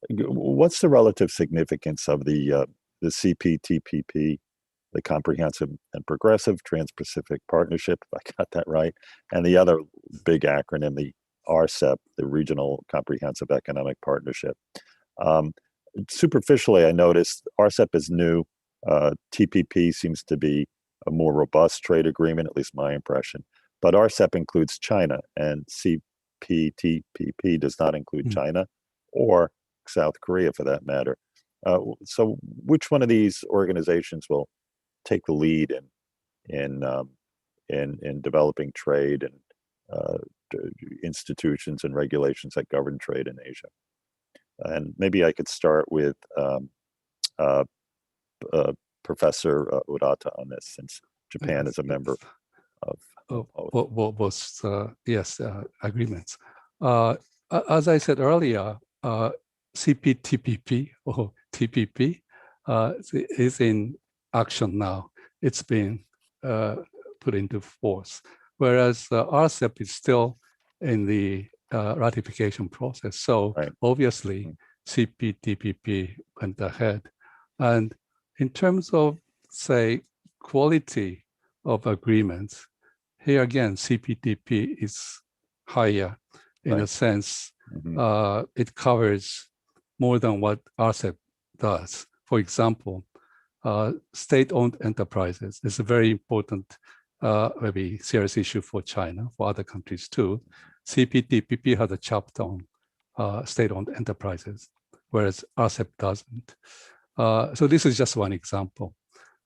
What's the relative significance of the CPTPP, the Comprehensive and Progressive Trans-Pacific Partnership, if I got that right, and the other big acronym, the RCEP, the Regional Comprehensive Economic Partnership? Superficially, I noticed RCEP is new. TPP seems to be a more robust trade agreement, at least my impression. But RCEP includes China, and CPTPP does not include China or South Korea, for that matter. So, which one of these organizations will take the lead in developing trade and institutions and regulations that govern trade in Asia? And maybe I could start with Professor Urata on this, since Japan is a member of both agreements. As I said earlier, CPTPP or TPP is in action now. It's been put into force, whereas RCEP is still in the ratification process. So obviously, CPTPP went ahead. And in terms of, say, quality of agreements, here again, CPTP is higher in a sense. It covers more than what RCEP does. For example, state-owned enterprises is a very important, maybe serious issue for China, for other countries too. CPTPP has a chapter on state-owned enterprises, whereas RCEP doesn't. So this is just one example.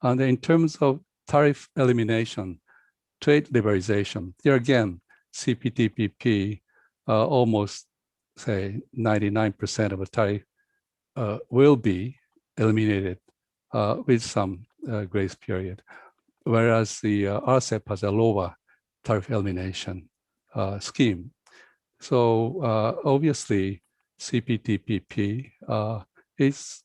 And in terms of tariff elimination, trade liberalization, here again, CPTPP almost say 99% of the tariff will be eliminated with some grace period, whereas the RCEP has a lower tariff elimination scheme. So obviously, CPTPP is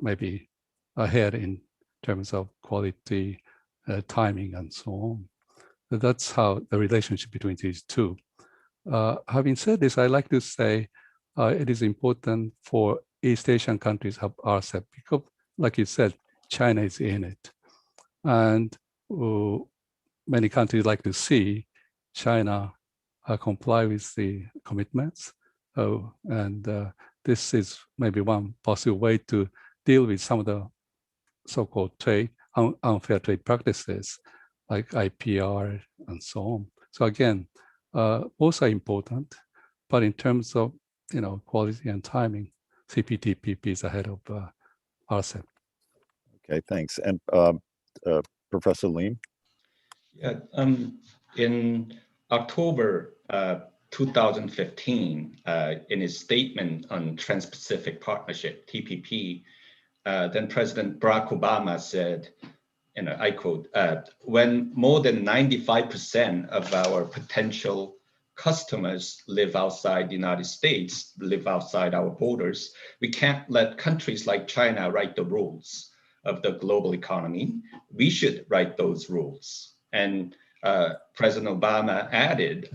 maybe ahead in terms of quality, timing, and so on. So that's how the relationship between these two. Having said this, I like to say it is important for East Asian countries to have RCEP because, like you said, China is in it. And many countries like to see China comply with the commitments. And this is maybe one possible way to deal with some of the so-called unfair trade practices like IPR and so on. So again, both are important, but in terms of quality and timing, CPTPP is ahead of RCEP. Okay, thanks. And Professor Lim? Yeah, in October 2015, in his statement on Trans-Pacific Partnership, TPP, then President Barack Obama said, I quote, when more than 95% of our potential customers live outside the United States, live outside our borders, we can't let countries like China write the rules of the global economy. We should write those rules. And President Obama added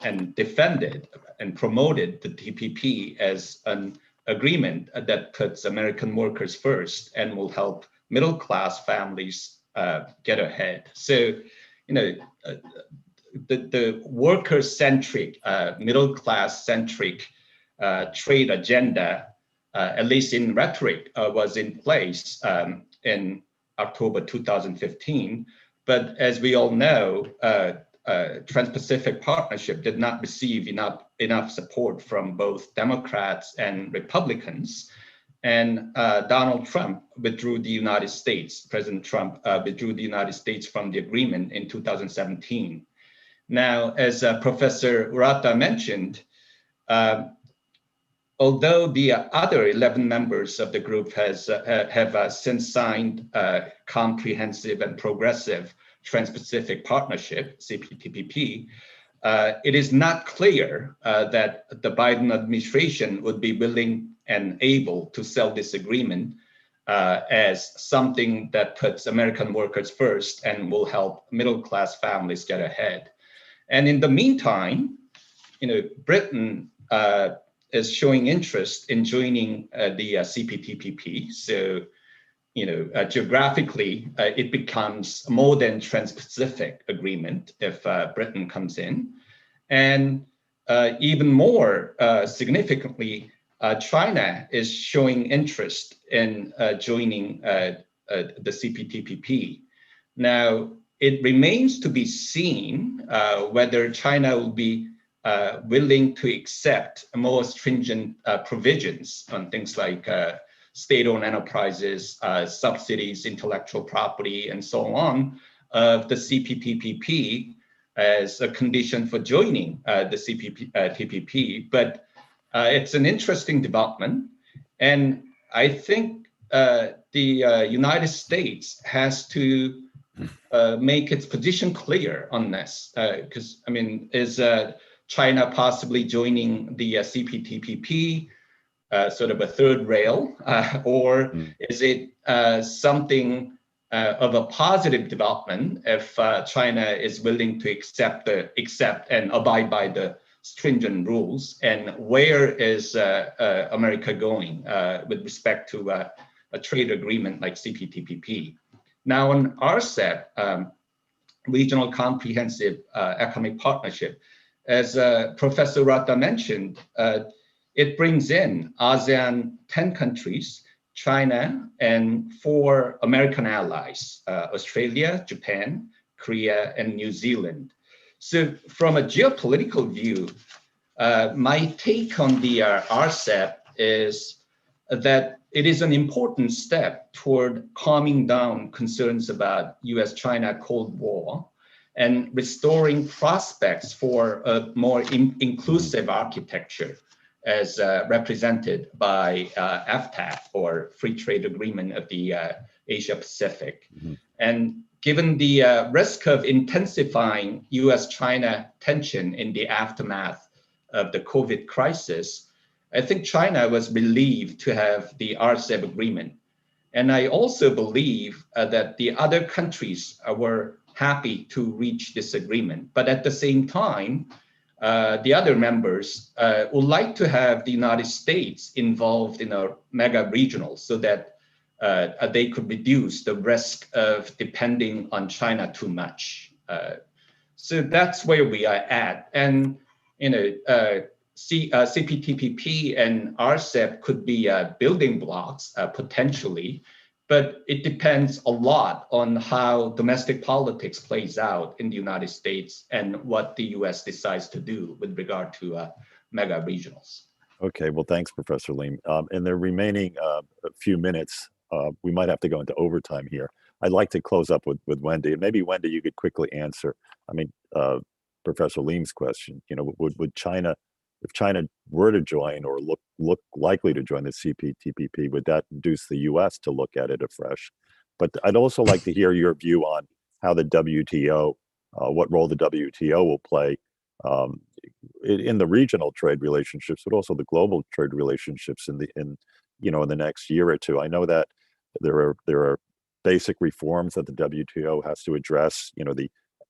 and defended and promoted the TPP as an agreement that puts American workers first and will help middle-class families get ahead. So, the worker-centric, middle-class-centric trade agenda, at least in rhetoric, was in place in October 2015. But as we all know, Trans-Pacific Partnership did not receive enough support from both Democrats and Republicans. And Donald Trump withdrew the United States. President Trump withdrew the United States from the agreement in 2017. Now, as Professor Urata mentioned, although the other 11 members of the group have since signed comprehensive and progressive Trans-Pacific Partnership, CPTPP, it is not clear that the Biden administration would be willing and able to sell this agreement as something that puts American workers first and will help middle-class families get ahead. And in the meantime, Britain is showing interest in joining the CPTPP. So, geographically, it becomes more than Trans-Pacific agreement if Britain comes in. And even more significantly, China is showing interest in joining the CPTPP. Now, it remains to be seen whether China will be willing to accept more stringent provisions on things like state-owned enterprises, subsidies, intellectual property, and so on of the CPTPP as a condition for joining the CPTPP. But it's an interesting development. And I think the United States has to make its position clear on this. Because, is China possibly joining the CPTPP, sort of a third rail, or is it something of a positive development if China is willing to accept and abide by the stringent rules? And where is America going with respect to a trade agreement like CPTPP? Now, on RCEP, Regional Comprehensive Economic Partnership, as Professor Urata mentioned, it brings in ASEAN 10 countries, China, and 4 American allies, Australia, Japan, Korea, and New Zealand. So from a geopolitical view, my take on the RCEP is that it is an important step toward calming down concerns about U.S.-China Cold War and restoring prospects for a more inclusive architecture as represented by FTAC, or Free Trade Agreement of the Asia-Pacific. Mm-hmm. And given the risk of intensifying U.S.-China tension in the aftermath of the COVID crisis, I think China was relieved to have the RCEP agreement. And I also believe that the other countries were happy to reach this agreement. But at the same time, the other members would like to have the United States involved in a mega regional so that they could reduce the risk of depending on China too much. So that's where we are at. And CPTPP and RCEP could be building blocks potentially, but it depends a lot on how domestic politics plays out in the United States and what the US decides to do with regard to mega regionals. Okay, well, thanks, Professor Lim. In the remaining a few minutes, we might have to go into overtime here. I'd like to close up with Wendy. And maybe, Wendy, you could quickly answer, Professor Lim's question. Would China, if China were to join or look likely to join the CPTPP, would that induce the US to look at it afresh? But I'd also like to hear your view on how the WTO, what role the WTO will play in the regional trade relationships, but also the global trade relationships in the next year or two. I know that there are basic reforms that the WTO has to address. The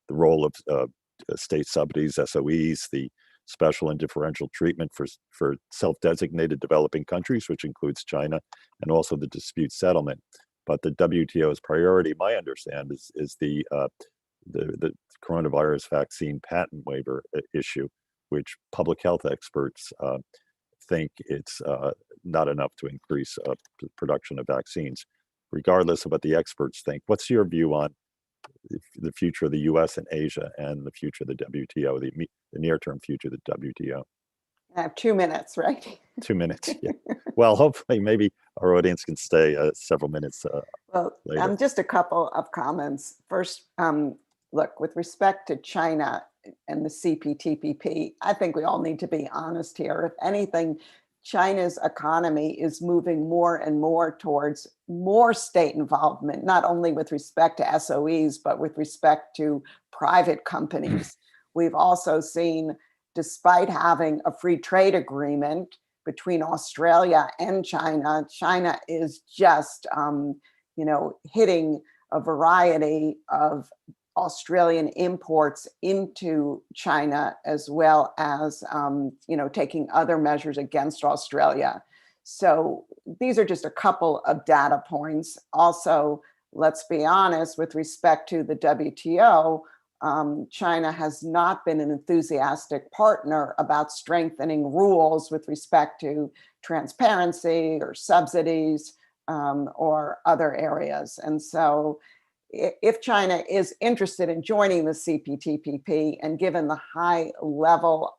role of state subsidies, SOEs, the special and differential treatment for self-designated developing countries, which includes China, and also the dispute settlement. But the WTO's priority, my understand, is the coronavirus vaccine patent waiver issue, which public health experts think it's not enough to increase production of vaccines. Regardless of what the experts think, what's your view on the future of the US and Asia and the future of the WTO, the near-term future of the WTO? I have 2 minutes, right? 2 minutes, yeah. Well, hopefully maybe our audience can stay several minutes later. Just a couple of comments. First, look, with respect to China and the CPTPP, I think we all need to be honest here. If anything, China's economy is moving more and more towards more state involvement, not only with respect to SOEs, but with respect to private companies. We've also seen, despite having a free trade agreement between Australia and China, China is just, hitting a variety of Australian imports into China, as well as, taking other measures against Australia. So these are just a couple of data points. Also, let's be honest, with respect to the WTO, China has not been an enthusiastic partner about strengthening rules with respect to transparency or subsidies or other areas. And so if China is interested in joining the CPTPP, and given the high level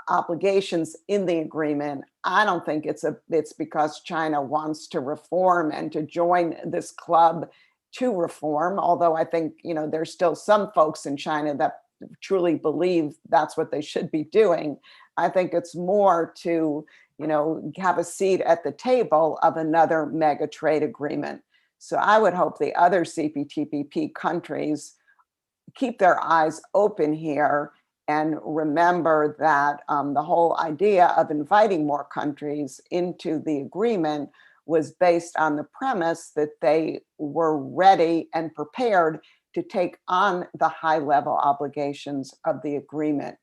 obligations in the agreement, I don't think it's because China wants to reform and to join this club to reform, although I think there's still some folks in China that truly believe that's what they should be doing. I think it's more to have a seat at the table of another mega trade agreement. So I would hope the other CPTPP countries keep their eyes open here and remember that the whole idea of inviting more countries into the agreement was based on the premise that they were ready and prepared to take on the high-level obligations of the agreement.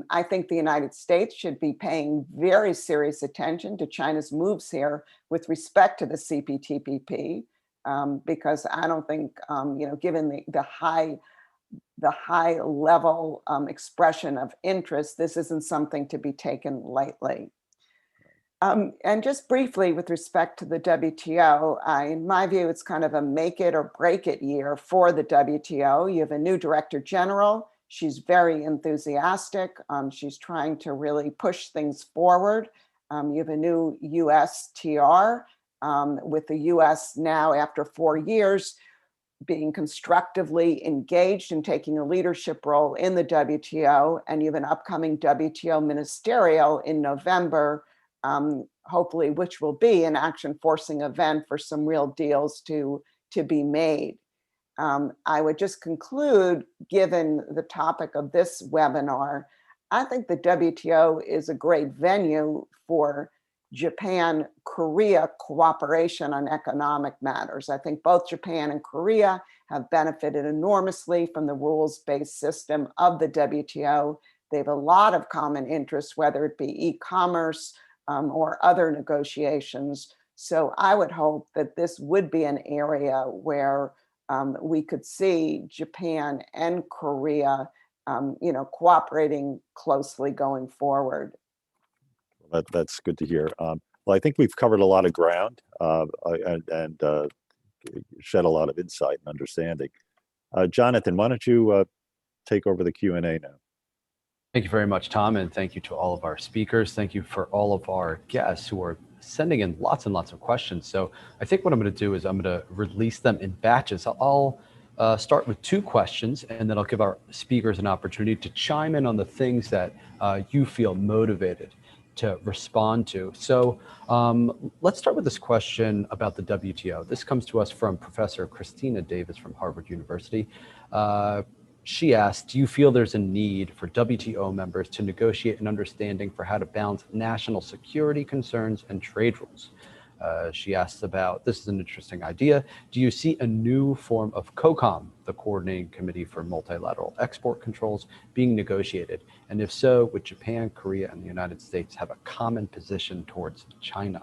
I think the United States should be paying very serious attention to China's moves here with respect to the CPTPP. Because I don't think, given the high the high level expression of interest, this isn't something to be taken lightly. And just briefly, with respect to the WTO, in my view, it's kind of a make it or break it year for the WTO. You have a new director general. She's very enthusiastic. She's trying to really push things forward. You have a new U.S. TR with the U.S. now, after 4 years, being constructively engaged and taking a leadership role in the WTO. And you have an upcoming WTO ministerial in November, hopefully, which will be an action forcing event for some real deals to be made. I would just conclude, given the topic of this webinar, I think the WTO is a great venue for Japan-Korea cooperation on economic matters. I think both Japan and Korea have benefited enormously from the rules-based system of the WTO. They have a lot of common interests, whether it be e-commerce or other negotiations. So I would hope that this would be an area where we could see Japan and Korea, cooperating closely going forward. That's good to hear. Well, I think we've covered a lot of ground and shed a lot of insight and understanding. Jonathan, why don't you take over the Q&A now? Thank you very much, Tom, and thank you to all of our speakers. Thank you for all of our guests who are sending in lots and lots of questions. So I think what I'm going to do is I'm going to release them in batches. I'll start with 2 questions, and then I'll give our speakers an opportunity to chime in on the things that you feel motivated to respond to. So let's start with this question about the WTO. This comes to us from Professor Christina Davis from Harvard University. She asked, do you feel there's a need for WTO members to negotiate an understanding for how to balance national security concerns and trade rules? She asks about, this is an interesting idea, do you see a new form of COCOM, the Coordinating Committee for Multilateral Export Controls, being negotiated? And if so, would Japan, Korea, and the United States have a common position towards China?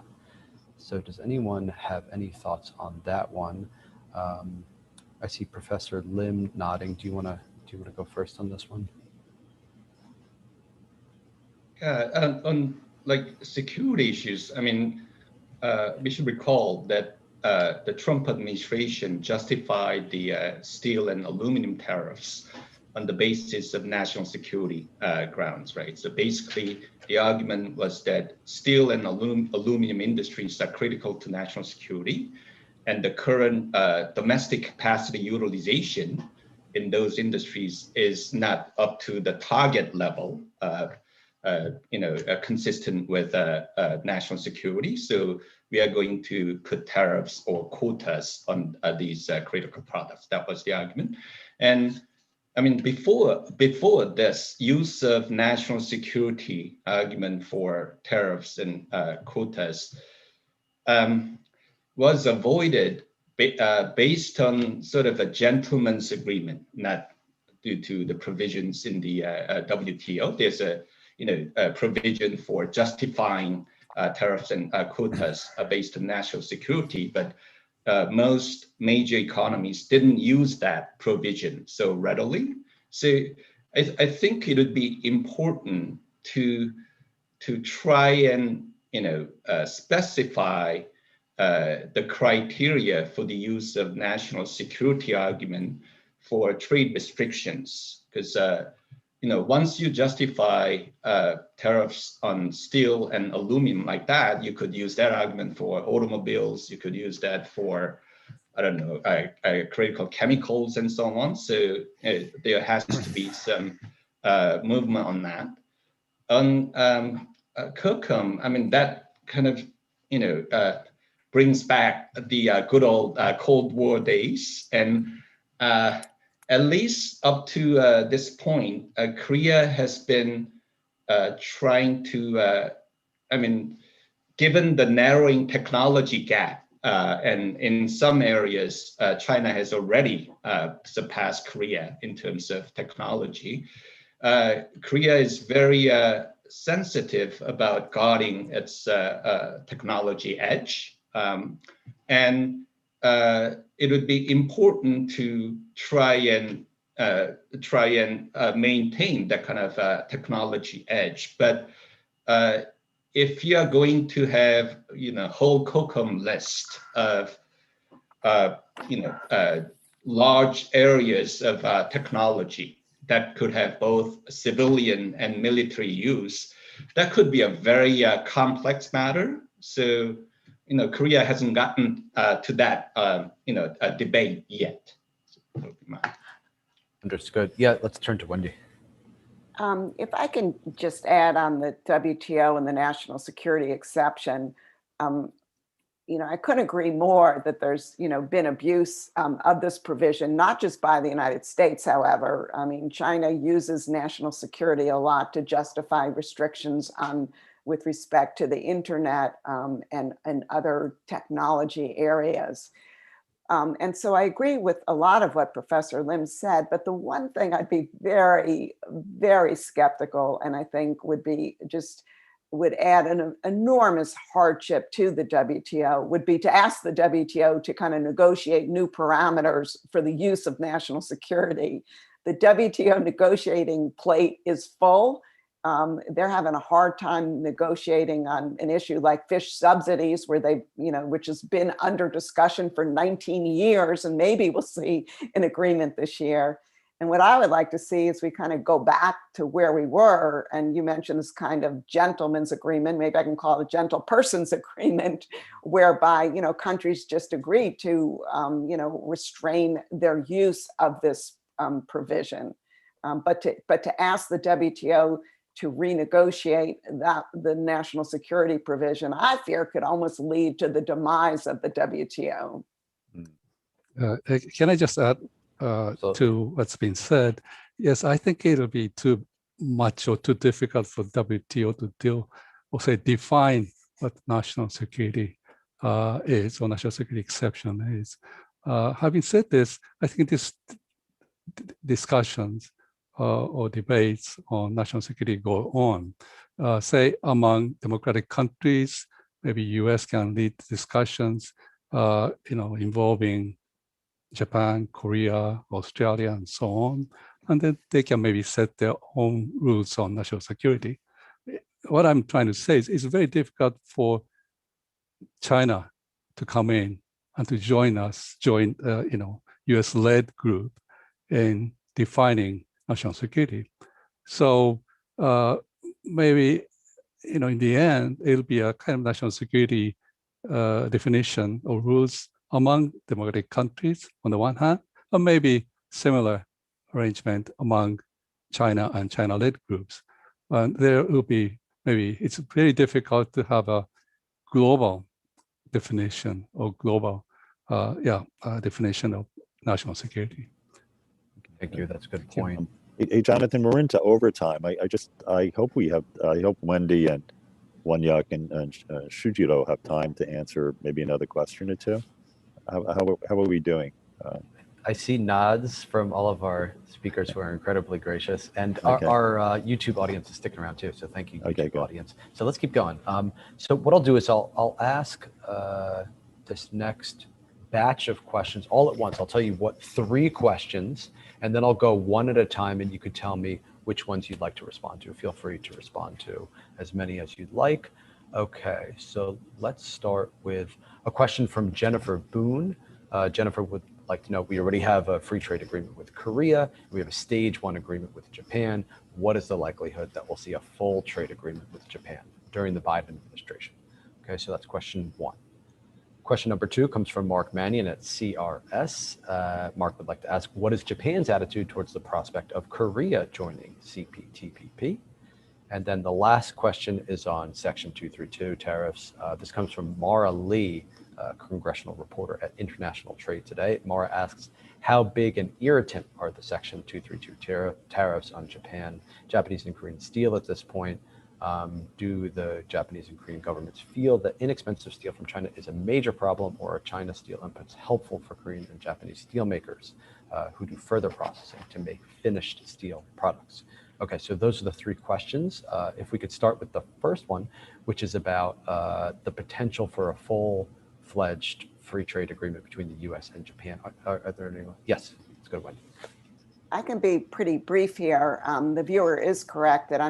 So does anyone have any thoughts on that one? I see Professor Lim nodding. Do you want to go first on this one? Yeah, on like security issues, I mean, we should recall that the Trump administration justified the steel and aluminum tariffs on the basis of national security grounds, right? So basically, the argument was that steel and aluminum industries are critical to national security, and the current domestic capacity utilization in those industries is not up to the target level, consistent with national security. So we are going to put tariffs or quotas on these critical products. That was the argument. And I mean, before this, use of national security argument for tariffs and quotas was avoided based on sort of a gentleman's agreement, not due to the provisions in the WTO. There's a provision for justifying tariffs and quotas based on national security, but most major economies didn't use that provision so readily. So I think it would be important to try and specify the criteria for the use of national security argument for trade restrictions, because once you justify tariffs on steel and aluminum like that, you could use that argument for automobiles. You could use that for, I don't know, critical chemicals and so on. So there has to be some movement on that. On COCOM, I mean, that kind of brings back the good old Cold War days, and at least up to this point, Korea has been trying to, given the narrowing technology gap, and in some areas, China has already surpassed Korea in terms of technology. Korea is very sensitive about guarding its technology edge. And it would be important to try and try and maintain that kind of technology edge. But if you are going to have, whole COCOM list of, large areas of technology that could have both civilian and military use, that could be a very complex matter. So, Korea hasn't gotten to that, debate yet. So, Understood. Yeah, let's turn to Wendy. If I can just add on the WTO and the national security exception, I couldn't agree more that there's, been abuse of this provision, not just by the United States, however. I mean, China uses national security a lot to justify restrictions with respect to the internet and other technology areas. And so I agree with a lot of what Professor Lim said, but the one thing I'd be very, very skeptical, and I think would add an enormous hardship to the WTO, would be to ask the WTO to kind of negotiate new parameters for the use of national security. The WTO negotiating plate is full. They're having a hard time negotiating on an issue like fish subsidies, where which has been under discussion for 19 years, and maybe we'll see an agreement this year. And what I would like to see is we kind of go back to where we were. And you mentioned this kind of gentleman's agreement, maybe I can call it a gentle person's agreement, whereby, countries just agree to, restrain their use of this provision. But to ask the WTO to renegotiate the national security provision, I fear could almost lead to the demise of the WTO. Can I just add to what's been said? Yes, I think it'll be too much or too difficult for WTO to deal or define what national security is, or national security exception is. Having said this, I think these discussions or debates on national security go on. Say among democratic countries, maybe U.S. can lead discussions, involving Japan, Korea, Australia, and so on, and then they can maybe set their own rules on national security. What I'm trying to say is it's very difficult for China to come in and to join U.S.-led group in defining national security. So maybe, in the end, it'll be a kind of national security definition or rules among democratic countries on the one hand, or maybe similar arrangement among China and China-led groups. And there will be, maybe it's very difficult to have a global definition or global definition of national security. Thank you. That's a good point. Hey, Jonathan, we're into overtime. I hope Wendy and Wonhyuk and Shujiro have time to answer maybe another question or two. How are we doing? I see nods from all of our speakers who are incredibly gracious, and our YouTube audience is sticking around too. So thank you, YouTube audience. So let's keep going. So what I'll do is I'll ask this next batch of questions all at once. I'll tell you 3 questions, and then I'll go one at a time, and you could tell me which ones you'd like to respond to. Feel free to respond to as many as you'd like. Okay, so let's start with a question from Jennifer Boone. Jennifer would like to know, we already have a free trade agreement with Korea. We have a stage 1 agreement with Japan. What is the likelihood that we'll see a full trade agreement with Japan during the Biden administration? Okay, so that's question 1. Question number 2 comes from Mark Mannion at CRS. Mark would like to ask, what is Japan's attitude towards the prospect of Korea joining CPTPP? And then the last question is on Section 232 tariffs. This comes from Mara Lee, congressional reporter at International Trade Today. Mara asks, how big an irritant are the Section 232 tariffs on Japanese and Korean steel at this point? Do the Japanese and Korean governments feel that inexpensive steel from China is a major problem, or are China steel inputs helpful for Korean and Japanese steel makers who do further processing to make finished steel products? Okay, so those are the 3 questions. If we could start with the first one, which is about the potential for a full-fledged free trade agreement between the U.S. and Japan. Are there any? Yes, let's go to Wendy. I can be pretty brief here. The viewer is correct that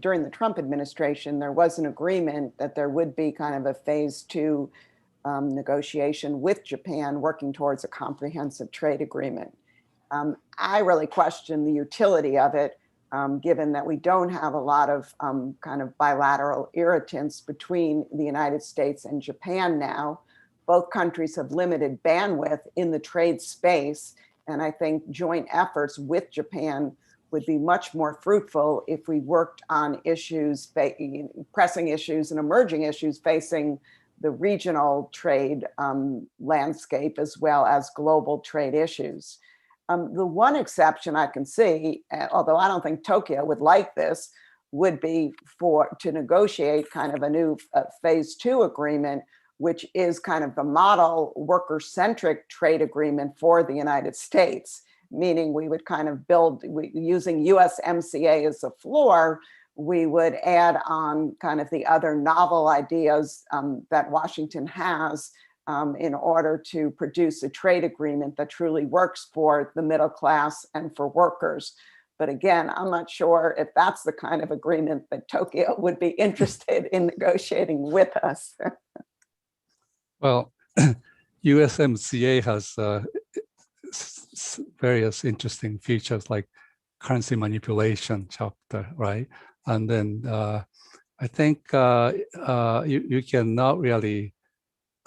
during the Trump administration, there was an agreement that there would be kind of a phase 2 negotiation with Japan working towards a comprehensive trade agreement. I really question the utility of it, given that we don't have a lot of kind of bilateral irritants between the United States and Japan now. Both countries have limited bandwidth in the trade space. And I think joint efforts with Japan would be much more fruitful if we worked on issues, pressing issues and emerging issues facing the regional trade landscape as well as global trade issues. The one exception I can see, although I don't think Tokyo would like this, would be to negotiate kind of a new phase 2 agreement, which is kind of the model worker-centric trade agreement for the United States, meaning we would kind of using USMCA as a floor, we would add on kind of the other novel ideas that Washington has in order to produce a trade agreement that truly works for the middle class and for workers. But again, I'm not sure if that's the kind of agreement that Tokyo would be interested in negotiating with us. Well, USMCA has various interesting features like currency manipulation chapter, right? And then I think you cannot really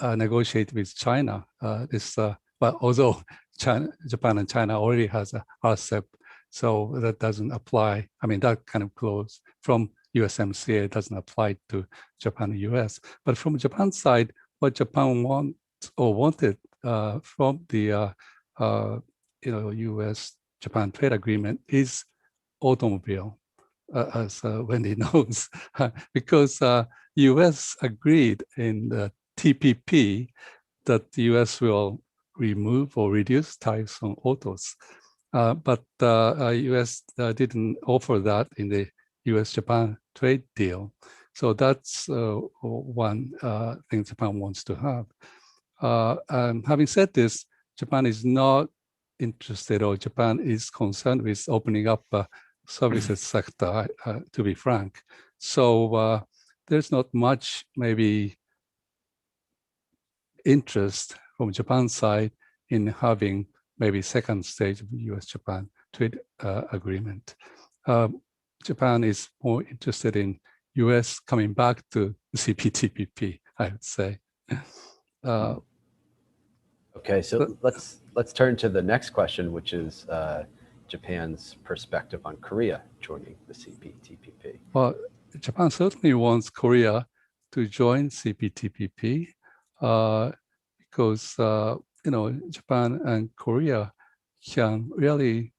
negotiate with China. But although Japan and China already has a RCEP, so that doesn't apply. I mean, that kind of clause from USMCA doesn't apply to Japan and US. But from Japan's side, what Japan wanted from the U.S.-Japan trade agreement is automobile, as Wendy knows, because U.S. agreed in the TPP that the U.S. will remove or reduce tariffs on autos, but U.S. Didn't offer that in the U.S.-Japan trade deal. So that's one thing Japan wants to have. Having said this, Japan is not interested, or Japan is concerned with opening up a services sector, to be frank. So there's not much maybe interest from Japan's side in having maybe second stage of the U.S.-Japan trade agreement. Japan is more interested in U.S. coming back to CPTPP, I would say. Okay, so let's turn to the next question, which is Japan's perspective on Korea joining the CPTPP. Well, Japan certainly wants Korea to join CPTPP because Japan and Korea can really,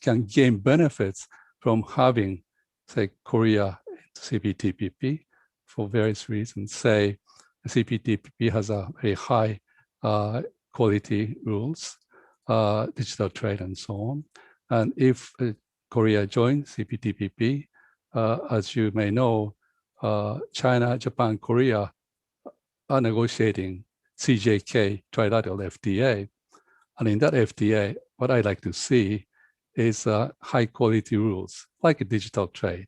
can gain benefits from having, say, Korea into CPTPP for various reasons. Say, CPTPP has a very high quality rules, digital trade, and so on. And if Korea joins CPTPP, as you may know, China, Japan, Korea are negotiating CJK trilateral FTA. And in that FTA, what I like to see is high quality rules, like a digital trade.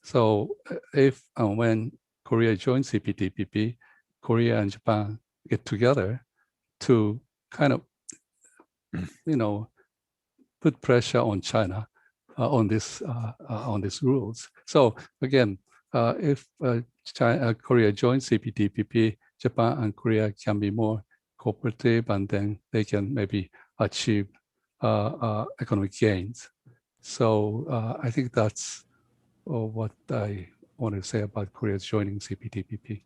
So if and when Korea joins CPTPP, Korea and Japan get together to kind of, put pressure on China on these rules. So again, if Korea joins CPTPP, Japan and Korea can be more cooperative, and then they can maybe achieve economic gains. So I think that's what I want to say about Korea joining CPTPP.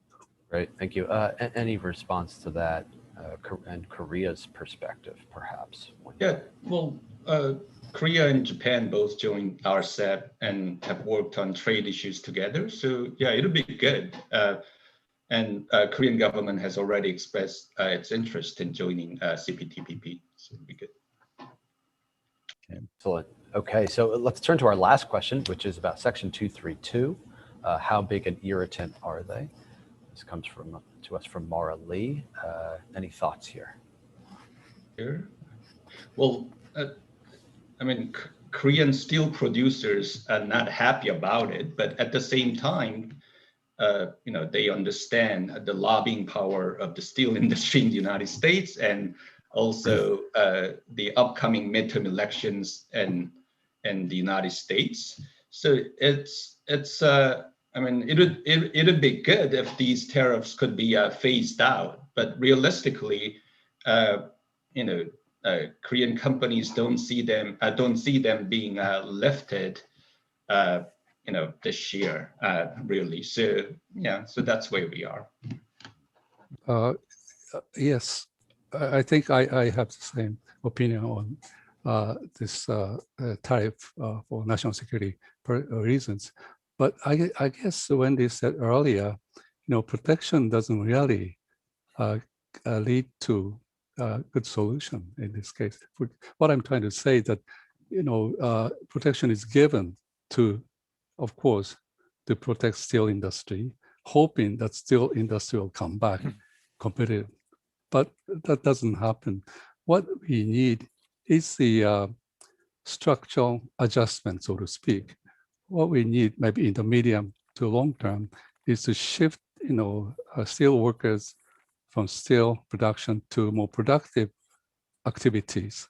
Great, thank you. Any response to that and Korea's perspective, perhaps? Yeah, well, Korea and Japan both joined RCEP and have worked on trade issues together. So yeah, it'll be good. And Korean government has already expressed its interest in joining CPTPP, so it'll be good. Excellent. Okay, so let's turn to our last question, which is about Section 232. How big an irritant are they? This comes from to us from Mara Lee. Any thoughts here? Sure. Well, I mean, Korean steel producers are not happy about it, but at the same time, they understand the lobbying power of the steel industry in the United States, and also the upcoming midterm elections in the United States. So it'd be good if these tariffs could be phased out, but realistically, Korean companies don't see them being lifted, this year, really. So yeah, so that's where we are. Yes, I think I have the same opinion on this tariff for national security reasons. But I guess Wendy said earlier, protection doesn't really lead to a good solution in this case. What I'm trying to say that, protection is given to, of course, to protect steel industry, hoping that steel industry will come back competitive. But that doesn't happen. What we need is the structural adjustment, so to speak. What we need, maybe in the medium to long term, is to shift, steel workers from steel production to more productive activities.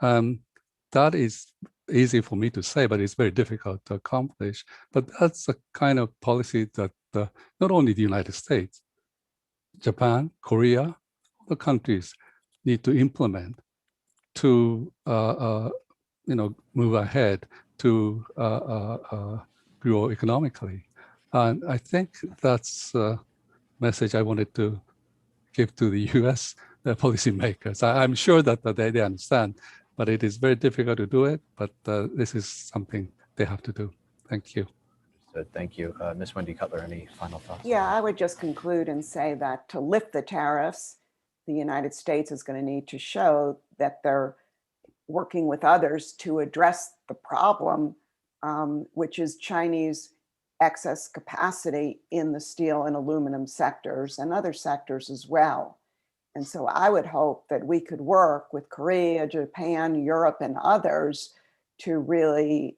That is easy for me to say, but it's very difficult to accomplish. But that's the kind of policy that not only the United States, Japan, Korea, the countries need to implement to move ahead to grow economically. And I think that's a message I wanted to give to the U.S. Policymakers. I'm sure that they understand, but it is very difficult to do it. But this is something they have to do. Thank you. So thank you. Ms. Wendy Cutler, any final thoughts? Yeah, I would just conclude and say that to lift the tariffs, the United States is going to need to show that they're working with others to address the problem, which is Chinese excess capacity in the steel and aluminum sectors and other sectors as well. And so I would hope that we could work with Korea, Japan, Europe, and others to really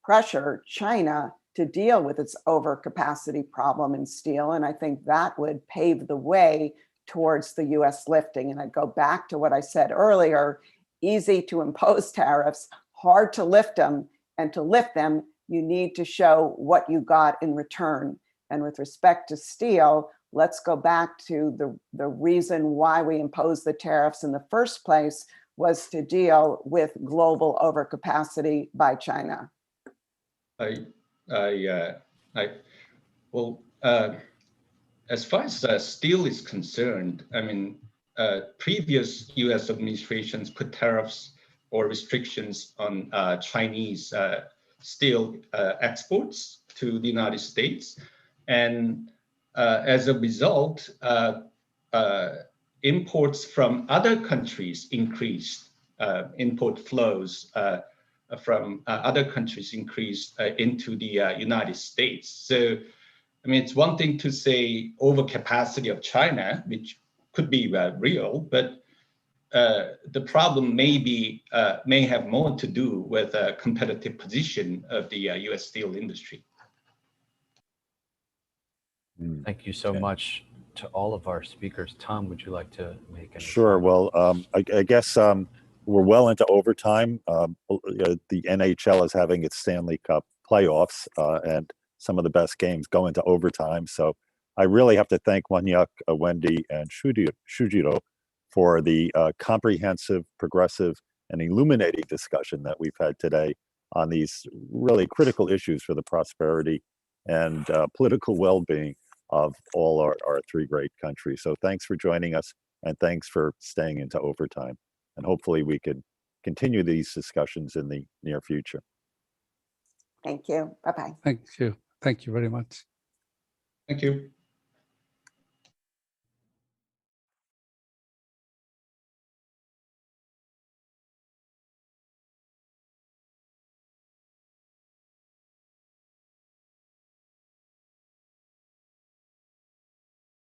pressure China to deal with its overcapacity problem in steel. And I think that would pave the way towards the US lifting. And I'd go back to what I said earlier, easy to impose tariffs, hard to lift them, and to lift them, you need to show what you got in return. And with respect to steel, let's go back to the reason why we imposed the tariffs in the first place was to deal with global overcapacity by China. As far as steel is concerned, I mean, previous U.S. administrations put tariffs or restrictions on Chinese steel exports to the United States. And as a result, imports from other countries increased, import flows from other countries increased into the United States. So, I mean, it's one thing to say overcapacity of China, which could be real, but the problem may have more to do with a competitive position of the U.S. steel industry. Thank you so much to all of our speakers. Tom, would you like to make any? Sure. Well, I guess we're well into overtime. The NHL is having its Stanley Cup playoffs, and some of the best games go into overtime. So I really have to thank Wonhyuk, Wendy, and Shujiro for the comprehensive, progressive, and illuminating discussion that we've had today on these really critical issues for the prosperity and political well-being of all our three great countries. So thanks for joining us, and thanks for staying into overtime. And hopefully we can continue these discussions in the near future. Thank you. Bye-bye. Thank you. Thank you very much. Thank you.